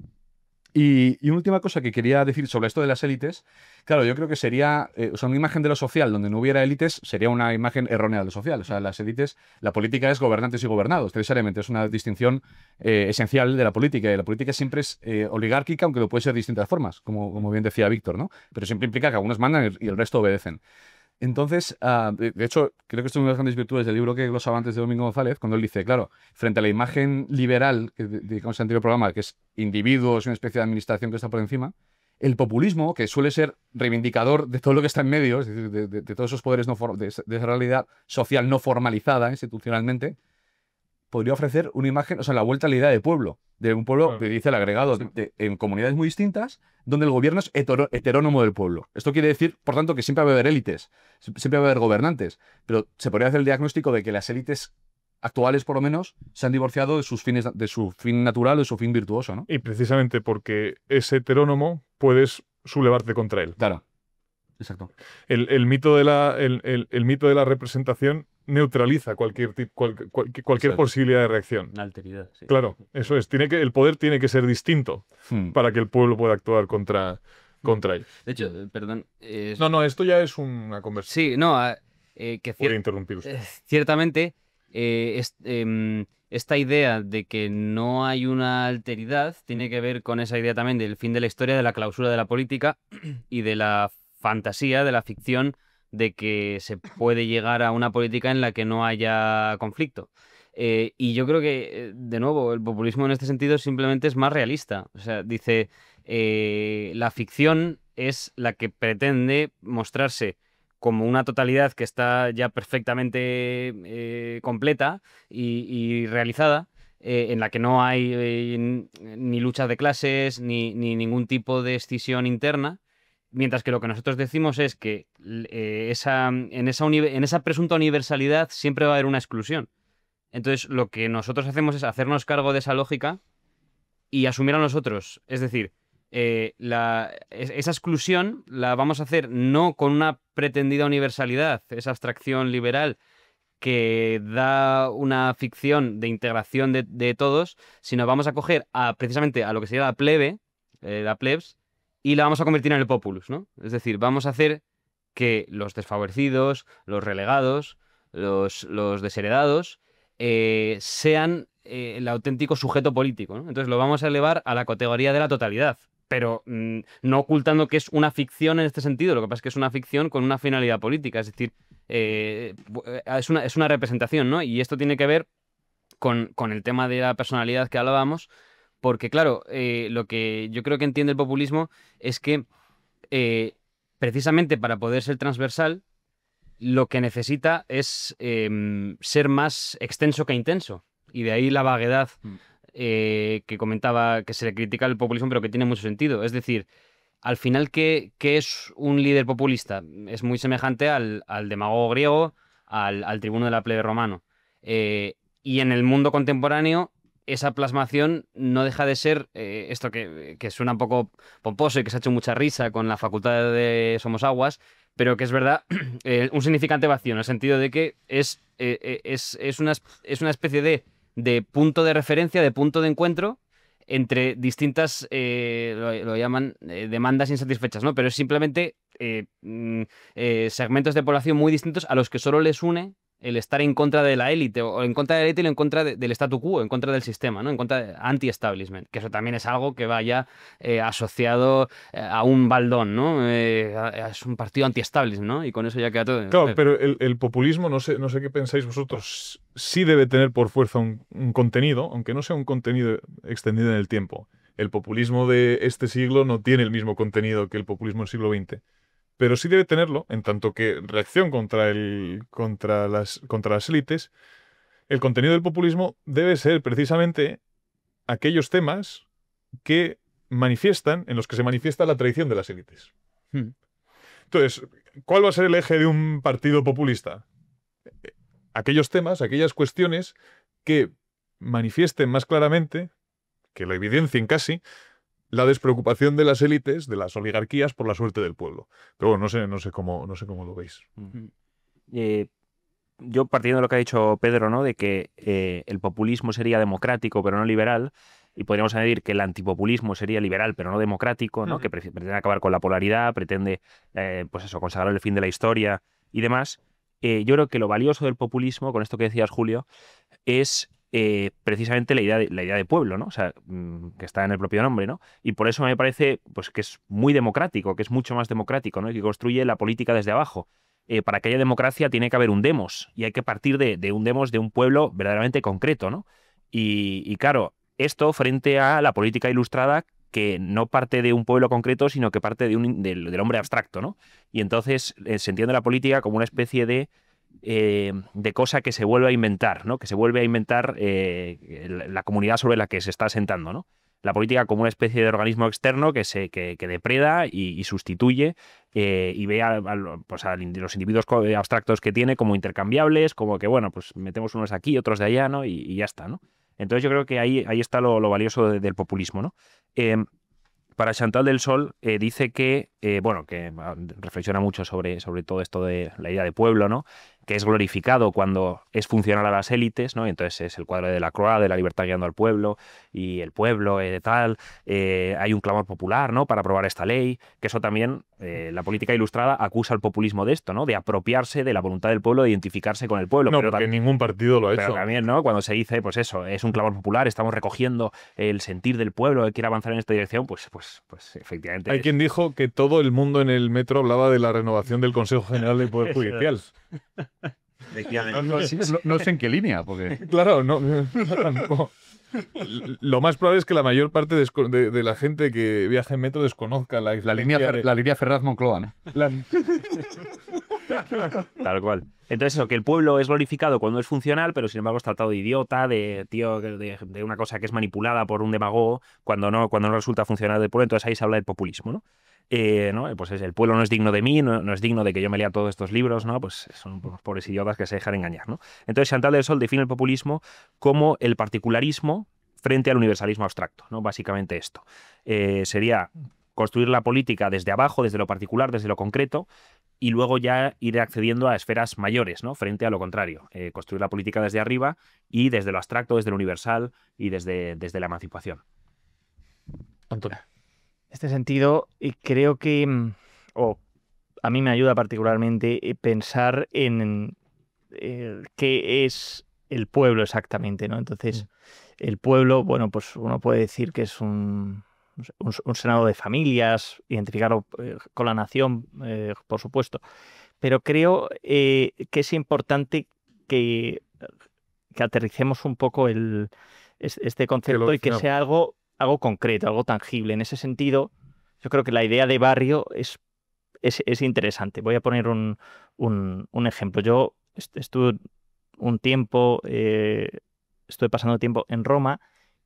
Y una última cosa que quería decir sobre esto de las élites, claro, yo creo que sería, o sea, una imagen de lo social donde no hubiera élites sería una imagen errónea de lo social. O sea, las élites, la política es gobernantes y gobernados, necesariamente, es una distinción esencial de la política. Y la política siempre es oligárquica, aunque lo puede ser de distintas formas, como bien decía Víctor, ¿no? Pero siempre implica que algunos mandan y el resto obedecen. Entonces, de hecho, creo que esto es una de las grandes virtudes del libro que glosaba antes de Domingo González, cuando él dice, claro, frente a la imagen liberal que dedicamos al anterior programa, que es individuos y una especie de administración que está por encima, el populismo, que suele ser reivindicador de todo lo que está en medio, es decir, de todos esos poderes, de esa realidad social no formalizada institucionalmente, podría ofrecer una imagen, o sea, la vuelta a la idea de pueblo. de un pueblo, Claro. que dice el agregado, en comunidades muy distintas, donde el gobierno es heterónomo del pueblo. Esto quiere decir, por tanto, que siempre va a haber élites, siempre va a haber gobernantes, pero se podría hacer el diagnóstico de que las élites actuales, por lo menos, se han divorciado de sus fines, de su fin natural o de su fin virtuoso, ¿no? Y precisamente porque es heterónomo, puedes sublevarte contra él. Claro. Exacto. El mito de el mito de la representación neutraliza cualquier Exacto. posibilidad de reacción. Una alteridad, sí. Claro, eso es. El poder tiene que ser distinto para que el pueblo pueda actuar contra él. De hecho, perdón. No, esto ya es una conversación. Sí, no, que Podría interrumpir usted. ciertamente esta idea de que no hay una alteridad tiene que ver con esa idea también del fin de la historia, de la clausura de la política y de la fantasía, de la ficción de que se puede llegar a una política en la que no haya conflicto. Y yo creo que, de nuevo, el populismo en este sentido simplemente es más realista. O sea, dice, la ficción es la que pretende mostrarse como una totalidad que está ya perfectamente completa y realizada, en la que no hay ni lucha de clases, ni ningún tipo de escisión interna, mientras que lo que nosotros decimos es que en esa presunta universalidad siempre va a haber una exclusión. Entonces, lo que nosotros hacemos es hacernos cargo de esa lógica y asumir a nosotros. Es decir, esa exclusión la vamos a hacer no con una pretendida universalidad, esa abstracción liberal que da una ficción de integración de todos, sino vamos a coger precisamente a lo que sería la plebe, la plebs, y la vamos a convertir en el populus, ¿no? Es decir, vamos a hacer que los desfavorecidos, los relegados, los desheredados, sean el auténtico sujeto político, ¿no? Entonces lo vamos a elevar a la categoría de la totalidad, pero no ocultando que es una ficción en este sentido. Lo que pasa es que es una ficción con una finalidad política, es decir, es una representación, ¿no? Y esto tiene que ver con el tema de la personalidad que hablábamos, porque claro, lo que yo creo que entiende el populismo es que precisamente para poder ser transversal, lo que necesita es ser más extenso que intenso. Y de ahí la vaguedad que comentaba, que se le critica al populismo, pero que tiene mucho sentido. Es decir, al final, ¿qué es un líder populista? Es muy semejante al demagogo griego, al tribuno de la plebe romano. Y en el mundo contemporáneo, esa plasmación no deja de ser esto que suena un poco pomposo y que se ha hecho mucha risa con la facultad de Somos Aguas, pero que es verdad, un significante vacío, en el sentido de que es una especie de punto de referencia, de punto de encuentro entre distintas, lo llaman demandas insatisfechas, ¿no? Pero es simplemente segmentos de población muy distintos a los que solo les une el estar en contra de la élite, o en contra de la élite y en contra del statu quo, en contra del sistema, ¿no? En contra de anti-establishment, que eso también es algo que vaya asociado a un baldón, ¿no? Es un partido anti-establishment, ¿no? Y con eso ya queda todo. Claro, pero el populismo, no sé qué pensáis vosotros, sí debe tener por fuerza un contenido, aunque no sea un contenido extendido en el tiempo. El populismo de este siglo no tiene el mismo contenido que el populismo del siglo XX. Pero sí debe tenerlo, en tanto que reacción contra las élites. El contenido del populismo debe ser precisamente aquellos temas en los que se manifiesta la traición de las élites. Entonces, ¿cuál va a ser el eje de un partido populista? Aquellos temas, aquellas cuestiones que manifiesten más claramente, que lo evidencien casi, la despreocupación de las élites, de las oligarquías, por la suerte del pueblo. Pero bueno, no sé cómo lo veis. Yo, partiendo de lo que ha dicho Pedro, ¿no? De que el populismo sería democrático pero no liberal, y podríamos añadir que el antipopulismo sería liberal pero no democrático, ¿no? Que pretende acabar con la polaridad, pretende pues eso, consagrar el fin de la historia y demás. Yo creo que lo valioso del populismo, con esto que decías, Julio, es precisamente la idea de pueblo, ¿no? O sea, que está en el propio nombre, ¿no? Y por eso me parece pues, que es muy democrático, que es mucho más democrático, ¿no? Y que construye la política desde abajo. Para que haya democracia tiene que haber un demos, y hay que partir de un demos de un pueblo verdaderamente concreto, ¿no? Y claro, esto frente a la política ilustrada, que no parte de un pueblo concreto, sino que parte del hombre abstracto, ¿no? Y entonces se entiende la política como una especie de de cosa que se vuelve a inventar, ¿no? Que se vuelve a inventar la comunidad sobre la que se está asentando, ¿no? La política como una especie de organismo externo que depreda y sustituye y ve pues a los individuos abstractos que tiene como intercambiables, como que, bueno, pues metemos unos aquí, otros de allá, ¿no? Y ya está, ¿no? Entonces yo creo que ahí está lo valioso del populismo, ¿no? Para Chantal del Sol dice que, bueno, que reflexiona mucho sobre todo esto de la idea de pueblo, ¿no? Que es glorificado cuando es funcional a las élites, ¿no? Y entonces es el cuadro de Delacroix, de la libertad guiando al pueblo, y el pueblo, tal. Hay un clamor popular, ¿no? Para aprobar esta ley, que eso también, la política ilustrada acusa al populismo de esto, ¿no? De apropiarse de la voluntad del pueblo, de identificarse con el pueblo. No, pero porque ningún partido lo ha pero hecho. también, ¿no? Cuando se dice, pues eso, es un clamor popular, estamos recogiendo el sentir del pueblo que quiere avanzar en esta dirección, pues efectivamente. Hay quien dijo que todo el mundo en el metro hablaba de la renovación del Consejo General del Poder Judicial. No sé en qué línea, porque... Claro, no. Lo más probable es que la mayor parte de la gente que viaja en metro desconozca la línea Ferraz-Moncloa, ¿no? Tal cual. Entonces eso, que el pueblo es glorificado cuando es funcional, pero sin embargo es tratado de idiota, de tío, de una cosa que es manipulada por un demagogo cuando no resulta funcional del pueblo. Entonces ahí se habla del populismo, ¿no? ¿No? Pues el pueblo no es digno de mí, no es digno de que yo me lea todos estos libros, ¿no? Pues son pobres idiotas que se dejan engañar, ¿no? Entonces Chantal del Sol define el populismo como el particularismo frente al universalismo abstracto, ¿no? Básicamente esto. Sería construir la política desde abajo, desde lo particular, desde lo concreto, y luego ya ir accediendo a esferas mayores, ¿no? Frente a lo contrario. Construir la política desde arriba y desde lo abstracto, desde lo universal y desde la emancipación. Antonio. En este sentido, creo que, a mí me ayuda particularmente pensar en qué es el pueblo exactamente, ¿no? Entonces, el pueblo, bueno, pues uno puede decir que es un senado de familias, identificarlo con la nación, por supuesto, pero creo que es importante que aterricemos un poco este concepto y que sea algo concreto, algo tangible. En ese sentido, yo creo que la idea de barrio es interesante. Voy a poner un ejemplo. Yo estuve un tiempo, estuve pasando tiempo en Roma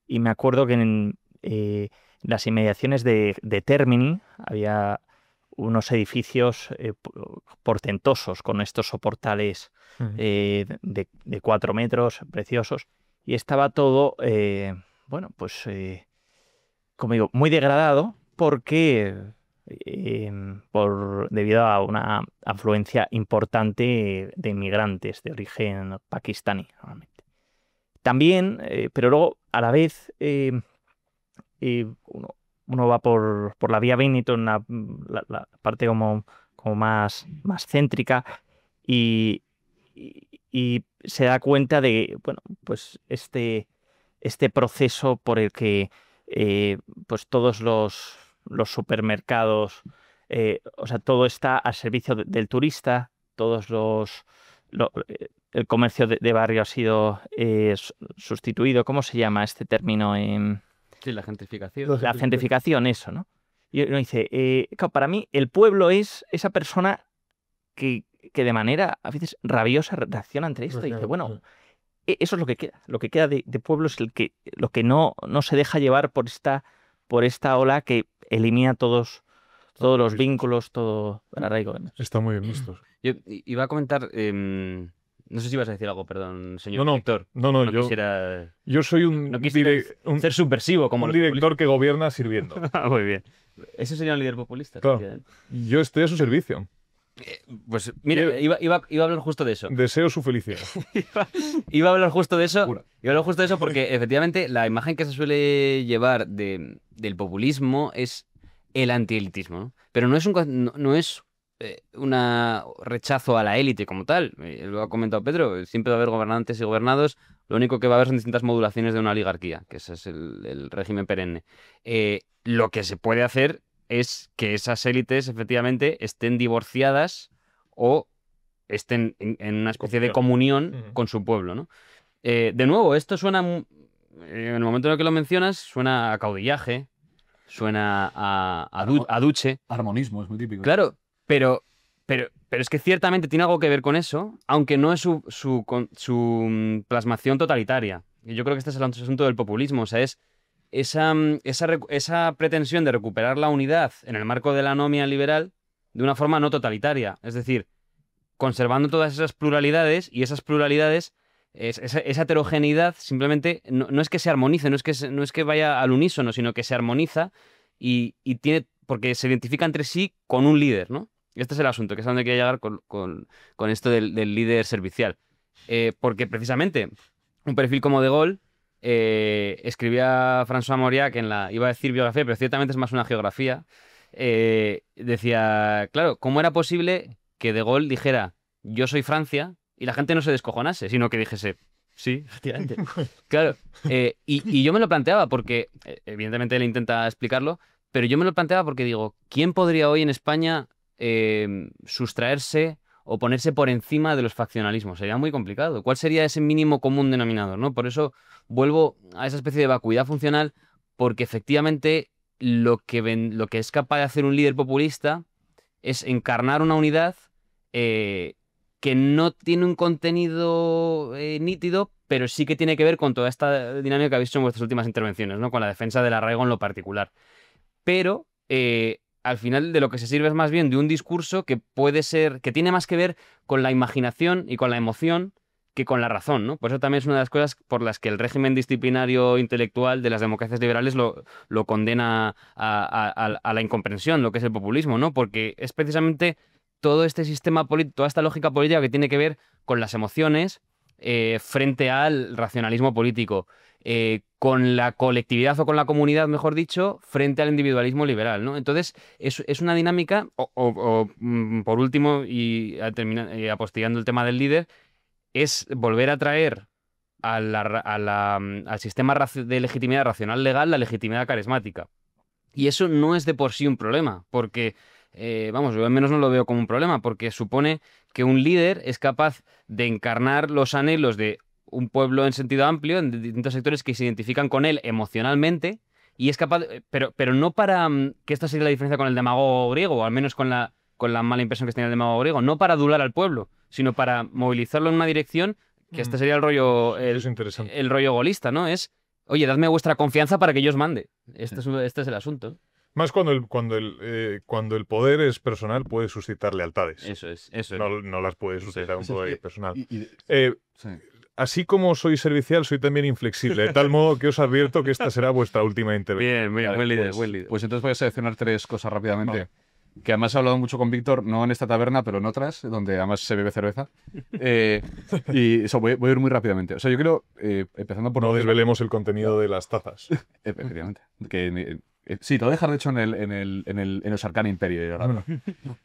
y me acuerdo que en las inmediaciones de Termini había unos edificios portentosos con estos soportales de 4 metros, preciosos, y estaba todo, bueno, pues, como digo, muy degradado porque debido a una afluencia importante de inmigrantes de origen pakistaní, normalmente. También, pero luego, a la vez, uno va por la vía Benetton, la parte como más céntrica, y se da cuenta de, bueno, pues este proceso por el que pues todos los supermercados, o sea, todo está al servicio del turista, el comercio de barrio ha sido sustituido. ¿Cómo se llama este término? Sí, la gentrificación. La gentrificación, eso, ¿no? Y uno dice, claro, para mí el pueblo es esa persona que de manera a veces rabiosa reacciona ante esto y dice, bueno, eso es lo que queda. Lo que queda de pueblo es lo que no se deja llevar por esta ola que elimina todos los vínculos, todo el arraigo. Está muy bien visto. Yo iba a comentar, no sé si ibas a decir algo, perdón, señor No, director. No, yo soy no quisiera ser subversivo como un director que gobierna sirviendo. Muy bien. ¿Ese sería un líder populista? Claro. Yo estoy a su servicio. Pues mira, iba a hablar justo de eso. Deseo su felicidad. Iba a hablar justo de eso. Iba a hablar justo de eso porque efectivamente la imagen que se suele llevar del populismo es el antielitismo, ¿no? Pero no es un rechazo a la élite como tal. Lo ha comentado Pedro, siempre va a haber gobernantes y gobernados. Lo único que va a haber son distintas modulaciones de una oligarquía, que ese es el régimen perenne. Lo que se puede hacer es que esas élites efectivamente estén divorciadas o estén en una especie de comunión con su pueblo, ¿no? De nuevo, esto suena, en el momento en el que lo mencionas, suena a caudillaje, suena a duche. Armonismo, es muy típico. Claro, pero Pero es que ciertamente tiene algo que ver con eso, aunque no es su plasmación totalitaria. Y yo creo que este es el asunto del populismo. O sea, es esa pretensión de recuperar la unidad en el marco de la anomia liberal de una forma no totalitaria. Es decir, conservando todas esas pluralidades, y esas pluralidades, esa heterogeneidad, simplemente no es que se armonice, no es que vaya al unísono, sino que se armoniza y tiene, porque se identifica entre sí con un líder, ¿no? Y este es el asunto, que es a donde quiero llegar con esto del líder servicial. Porque precisamente un perfil como De Gaulle, escribía François Mauriac iba a decir biografía, pero ciertamente es más una geografía, decía, claro, ¿cómo era posible que De Gaulle dijera yo soy Francia y la gente no se descojonase, sino que dijese sí, efectivamente? Claro, y yo me lo planteaba porque, evidentemente él intenta explicarlo, pero yo me lo planteaba porque digo, ¿quién podría hoy en España sustraerse o ponerse por encima de los faccionalismos? Sería muy complicado. ¿Cuál sería ese mínimo común denominador, ¿no? Por eso vuelvo a esa especie de vacuidad funcional, porque efectivamente lo que es capaz de hacer un líder populista es encarnar una unidad que no tiene un contenido nítido, pero sí que tiene que ver con toda esta dinámica que habéis hecho en vuestras últimas intervenciones, ¿no? Con la defensa del arraigo en lo particular. Pero al final de lo que se sirve es más bien de un discurso que tiene más que ver con la imaginación y con la emoción que con la razón, ¿no? Por eso también es una de las cosas por las que el régimen disciplinario intelectual de las democracias liberales lo condena a la incomprensión, lo que es el populismo, ¿no? Porque es precisamente todo este sistema político, toda esta lógica política que tiene que ver con las emociones frente al racionalismo político, con la colectividad o con la comunidad, mejor dicho, frente al individualismo liberal, ¿no? Entonces, es una dinámica, por último, y apostillando el tema del líder, es volver a traer al sistema de legitimidad racional legal la legitimidad carismática. Y eso no es de por sí un problema, porque, vamos, yo al menos no lo veo como un problema, porque supone que un líder es capaz de encarnar los anhelos de un pueblo en sentido amplio, en distintos sectores que se identifican con él emocionalmente, y es capaz, pero no para, que esta sería la diferencia con el demagogo griego, o al menos con la mala impresión que tenía el demagogo griego, no para adular al pueblo, sino para movilizarlo en una dirección, que este sería el rollo, es interesante. el rollo golista, ¿no? Es, oye, dadme vuestra confianza para que yo os mande. Este es el asunto. Más cuando el poder es personal, puede suscitar lealtades. Eso es. No las puede suscitar un poder personal. Sí. Así como soy servicial, soy también inflexible, de tal modo que os advierto que esta será vuestra última intervención. Bien, buen líder, buen líder. Pues entonces voy a seleccionar 3 cosas rápidamente. Que además he hablado mucho con Víctor, no en esta taberna, pero en otras, donde además se bebe cerveza. Y eso, voy a ir muy rápidamente. O sea, yo creo, empezando por... No desvelemos el contenido de las tazas. Efectivamente. Sí, te voy a dejar de hecho en el Arcana Imperio.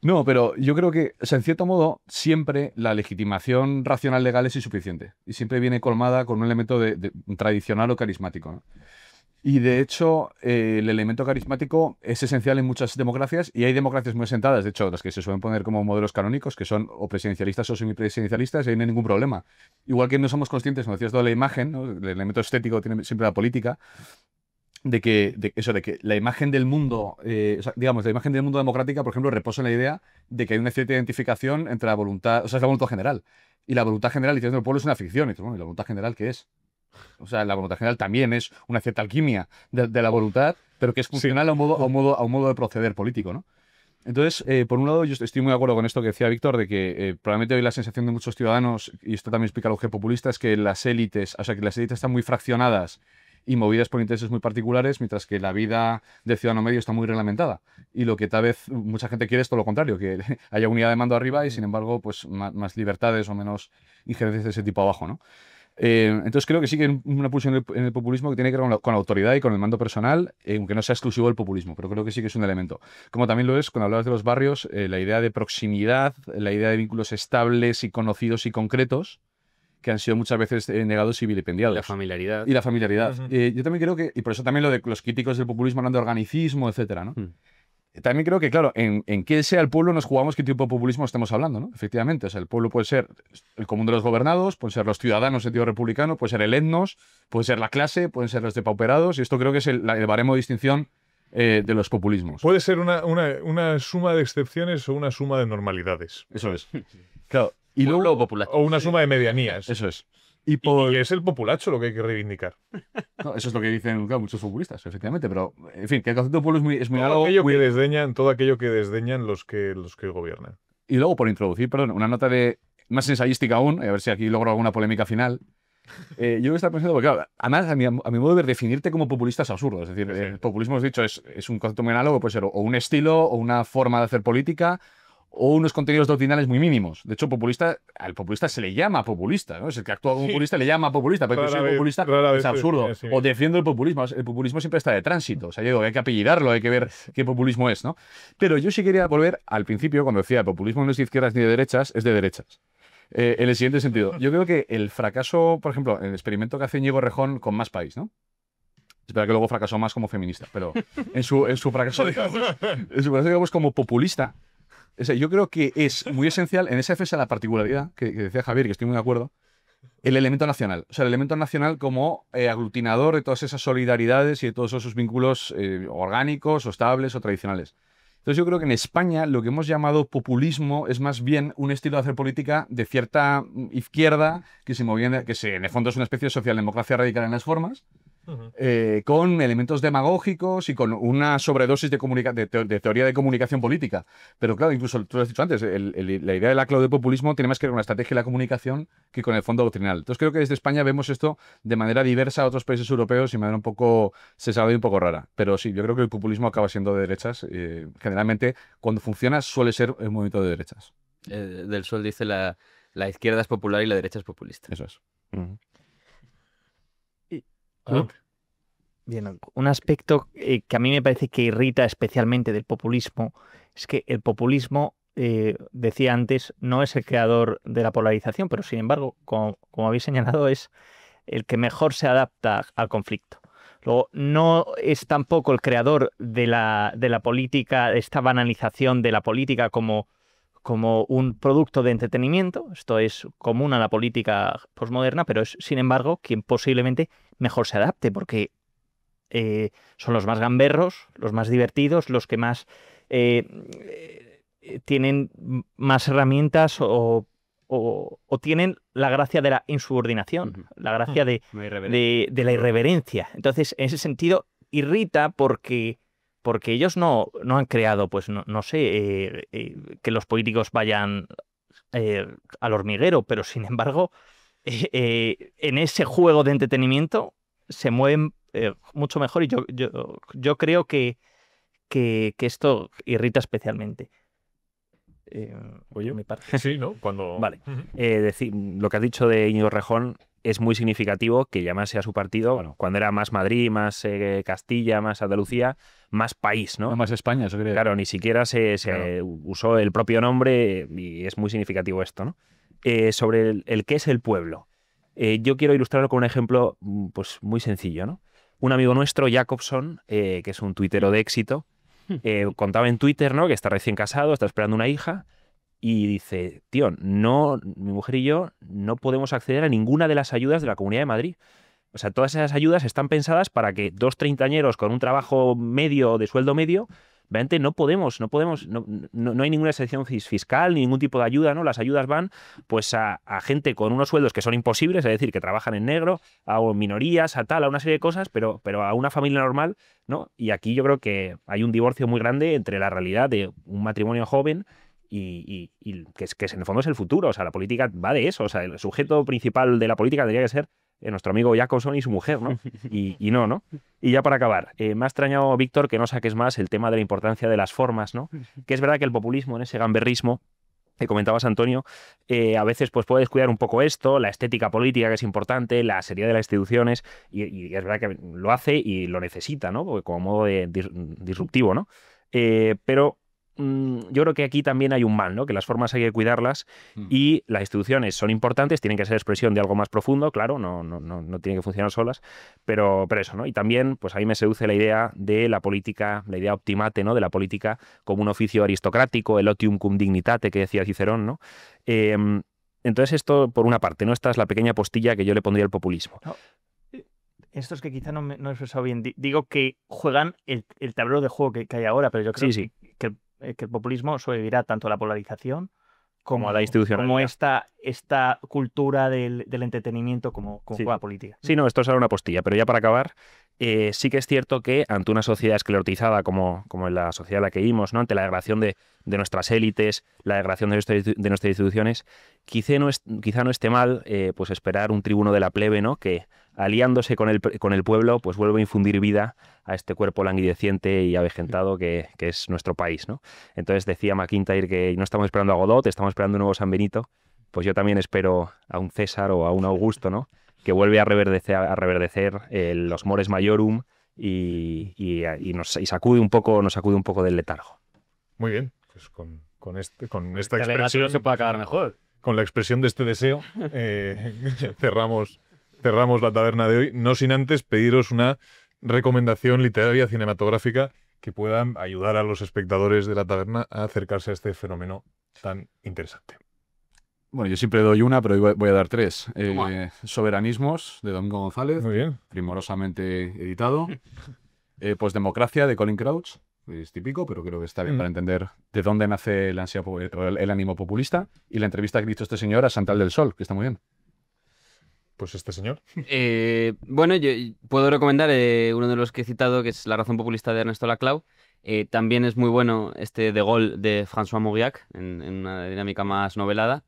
No, pero yo creo que, o sea, en cierto modo, siempre la legitimación racional legal es insuficiente. Y siempre viene colmada con un elemento de tradicional o carismático, ¿no? Y de hecho, el elemento carismático es esencial en muchas democracias, y hay democracias muy asentadas, de hecho, las que se suelen poner como modelos canónicos, que son o presidencialistas o semipresidencialistas, y ahí no hay ningún problema. Igual que no somos conscientes, como decías, de la imagen, ¿no? El elemento estético tiene siempre la política, de que la imagen del mundo, digamos, la imagen del mundo democrática, por ejemplo, reposa en la idea de que hay una cierta identificación entre la voluntad, o sea, es la voluntad general. Y la voluntad general, diciendo el pueblo, es una ficción. Y dices, bueno, ¿y la voluntad general qué es? O sea, la voluntad general también es una cierta alquimia de la voluntad, pero que es funcional a un modo de proceder político, ¿no? Entonces, por un lado, yo estoy muy de acuerdo con esto que decía Víctor, de que probablemente hoy la sensación de muchos ciudadanos, y esto también explica el auge populista, es que las élites están muy fraccionadas y movidas por intereses muy particulares, mientras que la vida del ciudadano medio está muy reglamentada. Y lo que tal vez mucha gente quiere es todo lo contrario, que haya unidad de mando arriba y, sin embargo, pues más libertades o menos injerencias de ese tipo abajo, ¿no? Entonces creo que sí que hay una pulsión en el populismo que tiene que ver con la autoridad y con el mando personal, aunque no sea exclusivo del populismo, pero creo que sí que es un elemento. Como también lo es, cuando hablabas de los barrios, la idea de proximidad, la idea de vínculos estables y conocidos y concretos, que han sido muchas veces negados y vilipendiados. La familiaridad. Y la familiaridad. Yo también creo que, y por eso también lo de los críticos del populismo hablando de organicismo, etcétera, ¿no? También creo que, claro, en qué sea el pueblo nos jugamos qué tipo de populismo estemos hablando, ¿no? Efectivamente, o sea, el pueblo puede ser el común de los gobernados, pueden ser los ciudadanos en sentido republicano, puede ser el etnos, puede ser la clase, pueden ser los depauperados, y esto creo que es el baremo de distinción de los populismos. Puede ser una suma de excepciones o una suma de normalidades. Eso es. Claro. Y luego popular. O una suma de medianías. Eso es. Y es el populacho lo que hay que reivindicar. No, eso es lo que dicen muchos populistas, efectivamente. Pero, en fin, que el concepto de pueblo es muy Todo largo. aquello que desdeñan los que gobiernan. Y luego, por introducir, perdón, una nota más ensayística aún, a ver si aquí logro alguna polémica final. Yo estaba pensando, porque claro, además, a mi modo de ver, definirte como populista es absurdo. Es decir, el populismo, has dicho, es un concepto muy análogo, puede ser o un estilo, o una forma de hacer política, o unos contenidos doctrinales muy mínimos. De hecho, al populista se le llama populista, ¿no? Es el que actúa como populista, le llama populista, pero que soy populista es absurdo. O defiendo el populismo. El populismo siempre está de tránsito. O sea, yo digo, hay que apellidarlo, hay que ver qué populismo es, ¿no? Pero yo sí quería volver al principio, cuando decía, el populismo no es de izquierdas ni de derechas, es de derechas. En el siguiente sentido, yo creo que el fracaso, por ejemplo, el experimento que hace Íñigo Errejón con Más País, ¿no? Espera que luego fracasó más como feminista, pero en su fracaso, digamos, como populista, yo creo que es muy esencial en esa defensa de la particularidad, que decía Javier, que estoy muy de acuerdo, el elemento nacional. O sea, el elemento nacional como aglutinador de todas esas solidaridades y de todos esos vínculos orgánicos o estables o tradicionales. Entonces yo creo que en España lo que hemos llamado populismo es más bien un estilo de hacer política de cierta izquierda que en el fondo es una especie de socialdemocracia radical en las formas, con elementos demagógicos y con una sobredosis de teoría de comunicación política. Pero claro, incluso tú lo has dicho antes, la idea de la clave de populismo tiene más que ver con la estrategia de la comunicación que con el fondo doctrinal. Entonces creo que desde España vemos esto de manera diversa a otros países europeos y de manera un poco sesgada y un poco rara. Pero sí, yo creo que el populismo acaba siendo de derechas. Generalmente, cuando funciona, suele ser un movimiento de derechas. Del Sol dice la izquierda es popular y la derecha es populista. Eso es. Bien, un aspecto que a mí me parece que irrita especialmente del populismo es que el populismo, decía antes, no es el creador de la polarización, pero sin embargo, como habéis señalado, es el que mejor se adapta al conflicto. Luego, no es tampoco el creador de la política, de esta banalización de la política como un producto de entretenimiento. Esto es común a la política posmoderna, pero es, sin embargo, quien posiblemente mejor se adapte, porque son los más gamberros, los más divertidos, los que más tienen más herramientas o tienen la gracia de la insubordinación, la gracia de la irreverencia. Entonces, en ese sentido, irrita porque ellos no han creado, pues no sé, que los políticos vayan al hormiguero, pero sin embargo, en ese juego de entretenimiento se mueven mucho mejor y yo creo que esto irrita especialmente. ¿Oye? Mi parte. Sí, ¿no? Cuando... Vale. Lo que has dicho de Íñigo Errejón es muy significativo que llamase a su partido, bueno, cuando era más Madrid, más Castilla, más Andalucía, más país, ¿no? No más España, eso creo. Claro, ni siquiera se usó el propio nombre y es muy significativo esto, ¿no? Sobre el qué es el pueblo. Yo quiero ilustrarlo con un ejemplo pues, muy sencillo, ¿no? Un amigo nuestro, Jacobson, que es un tuitero de éxito, contaba en Twitter, ¿no?, que está recién casado, está esperando una hija, y dice, tío, mi mujer y yo no podemos acceder a ninguna de las ayudas de la Comunidad de Madrid. O sea, todas esas ayudas están pensadas para que dos treintañeros con un trabajo medio, de sueldo medio, realmente no hay ninguna excepción fiscal, ni ningún tipo de ayuda, ¿no? Las ayudas van pues a gente con unos sueldos que son imposibles, es decir, que trabajan en negro, a minorías, a una serie de cosas, pero a una familia normal, ¿no? Y aquí yo creo que hay un divorcio muy grande entre la realidad de un matrimonio joven y que en el fondo es el futuro. O sea, la política va de eso. O sea, el sujeto principal de la política tendría que ser nuestro amigo Jacobson y su mujer, ¿no? Y no. Y ya para acabar, me ha extrañado, Víctor, que no saques más el tema de la importancia de las formas, ¿no? Que es verdad que el populismo, en ese gamberrismo que comentabas, Antonio, a veces pues, puede descuidar un poco esto, la estética política, que es importante, la seriedad de las instituciones, y es verdad que lo hace y lo necesita, ¿no? Porque como modo disruptivo, ¿no? Pero yo creo que aquí también hay un mal, ¿no? Que las formas hay que cuidarlas y las instituciones son importantes, tienen que ser expresión de algo más profundo, claro, no tienen que funcionar solas, pero eso, ¿no? Y también, pues a mí me seduce la idea de la política, la idea optimate, ¿no? De la política como un oficio aristocrático, el otium cum dignitate que decía Cicerón, ¿no? Entonces esto, por una parte, ¿no? Esta es la pequeña postilla que yo le pondría al populismo. No. Esto es que quizá no he expresado bien. Digo que juegan el tablero de juego que hay ahora, pero yo creo Sí. que el populismo sobrevivirá tanto a la polarización Como a la institucionalidad. como esta cultura del entretenimiento como Sí. juega política. Sí, no, esto es ahora una postilla, pero ya para acabar, sí que es cierto que ante una sociedad esclerotizada como en la sociedad en la que vivimos, ¿no? Ante la degradación de nuestras élites, la degradación de nuestras instituciones, quizá no esté mal pues esperar un tribuno de la plebe, ¿no? Que aliándose con el pueblo, pues vuelve a infundir vida a este cuerpo languideciente y avejentado que es nuestro país, ¿no? Entonces decía McIntyre que no estamos esperando a Godot, estamos esperando un nuevo San Benito. Pues yo también espero a un César o a un Augusto, ¿no? Que vuelve a reverdecer los mores maiorum y nos sacude un poco del letargo. Muy bien, pues con esta Este alegato expresión, no se puede acabar mejor. con la expresión de este deseo, cerramos la taberna de hoy, no sin antes pediros una recomendación literaria cinematográfica que pueda ayudar a los espectadores de la taberna a acercarse a este fenómeno tan interesante. Bueno, yo siempre doy una, pero hoy voy a dar 3. Toma. Soberanismos, de Domingo González, Muy bien. primorosamente editado. Postdemocracia, de Colin Crouch. Es típico, pero creo que está bien para entender de dónde nace el ánimo populista. Y la entrevista que hizo este señor a Santal del Sol, que está muy bien. Pues este señor. Bueno, yo puedo recomendar uno de los que he citado, que es La razón populista de Ernesto Laclau. También es muy bueno este De Gaulle de François Mauriac, en una dinámica más novelada.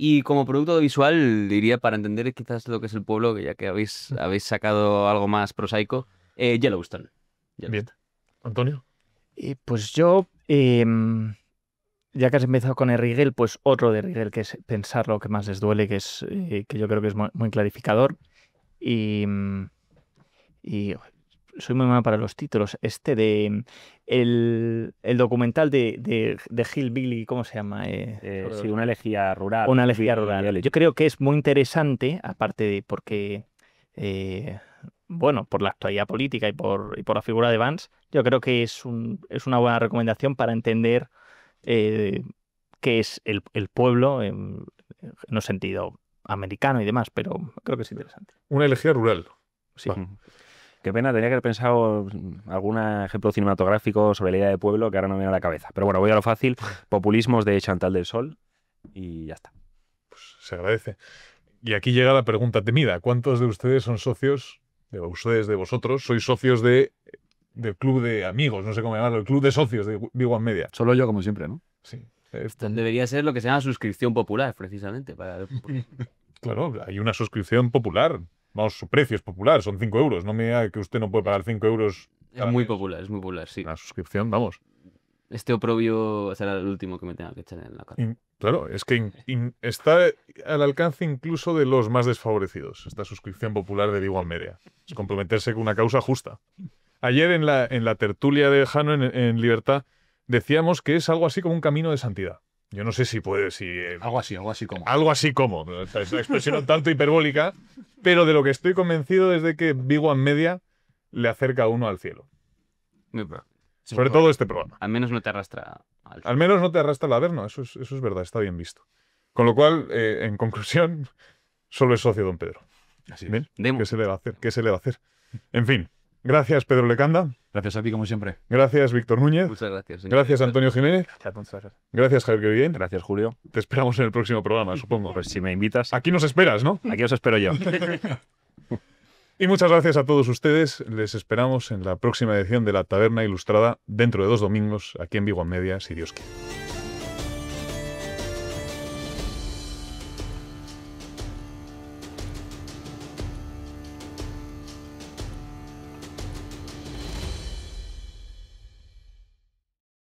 Y como producto visual, diría, para entender quizás lo que es el pueblo, que ya que habéis sacado algo más prosaico, Yellowstone. Bien. Antonio. Pues yo, ya que has empezado con Rigel, pues otro de Rigel, que es Pensar lo que más les duele, que es que yo creo que es muy clarificador. Y soy muy malo para los títulos. El documental de Hillbilly, ¿cómo se llama? Sí, una elegía rural. Una elegía rural. Yo creo que es muy interesante, aparte de porque, bueno, por la actualidad política y por la figura de Vance, yo creo que es una buena recomendación para entender qué es el pueblo en un sentido americano y demás, pero creo que es interesante. Una elegía rural. Sí. Va. Qué pena, tenía que haber pensado algún ejemplo cinematográfico sobre la idea de pueblo que ahora no me viene a la cabeza. Pero bueno, voy a lo fácil. Populismos de Chantal del Sol y ya está. Pues se agradece. Y aquí llega la pregunta temida. ¿Cuántos de ustedes son socios, de vosotros, sois socios del club de amigos, no sé cómo llamarlo, el club de socios de Big One Media? Solo yo, como siempre, ¿no? Sí. Debería ser lo que se llama suscripción popular, precisamente. Claro, hay una suscripción popular. Vamos, su precio es popular, son 5 euros. No me diga que usted no puede pagar 5 euros. Es muy popular, sí. Una suscripción, vamos. Este oprobio será el último que me tenga que echar en la cara. Claro, es que está al alcance incluso de los más desfavorecidos, esta suscripción popular de Big One Media. Es comprometerse con una causa justa. Ayer en la tertulia de Jano en Libertad decíamos que es algo así como un camino de santidad. Yo no sé si puede... Algo así como. Algo así como. Es una expresión un tanto hiperbólica, pero de lo que estoy convencido es de que Big One Media le acerca a uno al cielo. Sobre todo este programa. Al menos no te arrastra Al menos no te arrastra al averno, eso es verdad, está bien visto. Con lo cual, en conclusión, solo es socio don Pedro. Así ¿Bien? es. ¿Qué se le va a hacer? ¿Qué se le va a hacer? En fin, gracias Pedro Lecanda, Gracias a ti, como siempre. gracias Víctor Núñez, Muchas gracias. señor. gracias Antonio Jiménez, gracias Javier Quevién. Gracias, Julio. Te esperamos en el próximo programa, supongo. Pues si me invitas, Aquí nos esperas, ¿no? aquí os espero yo. Y muchas gracias a todos ustedes. Les esperamos en la próxima edición de La Taberna Ilustrada dentro de 2 domingos aquí en Big One Media, si Dios quiere.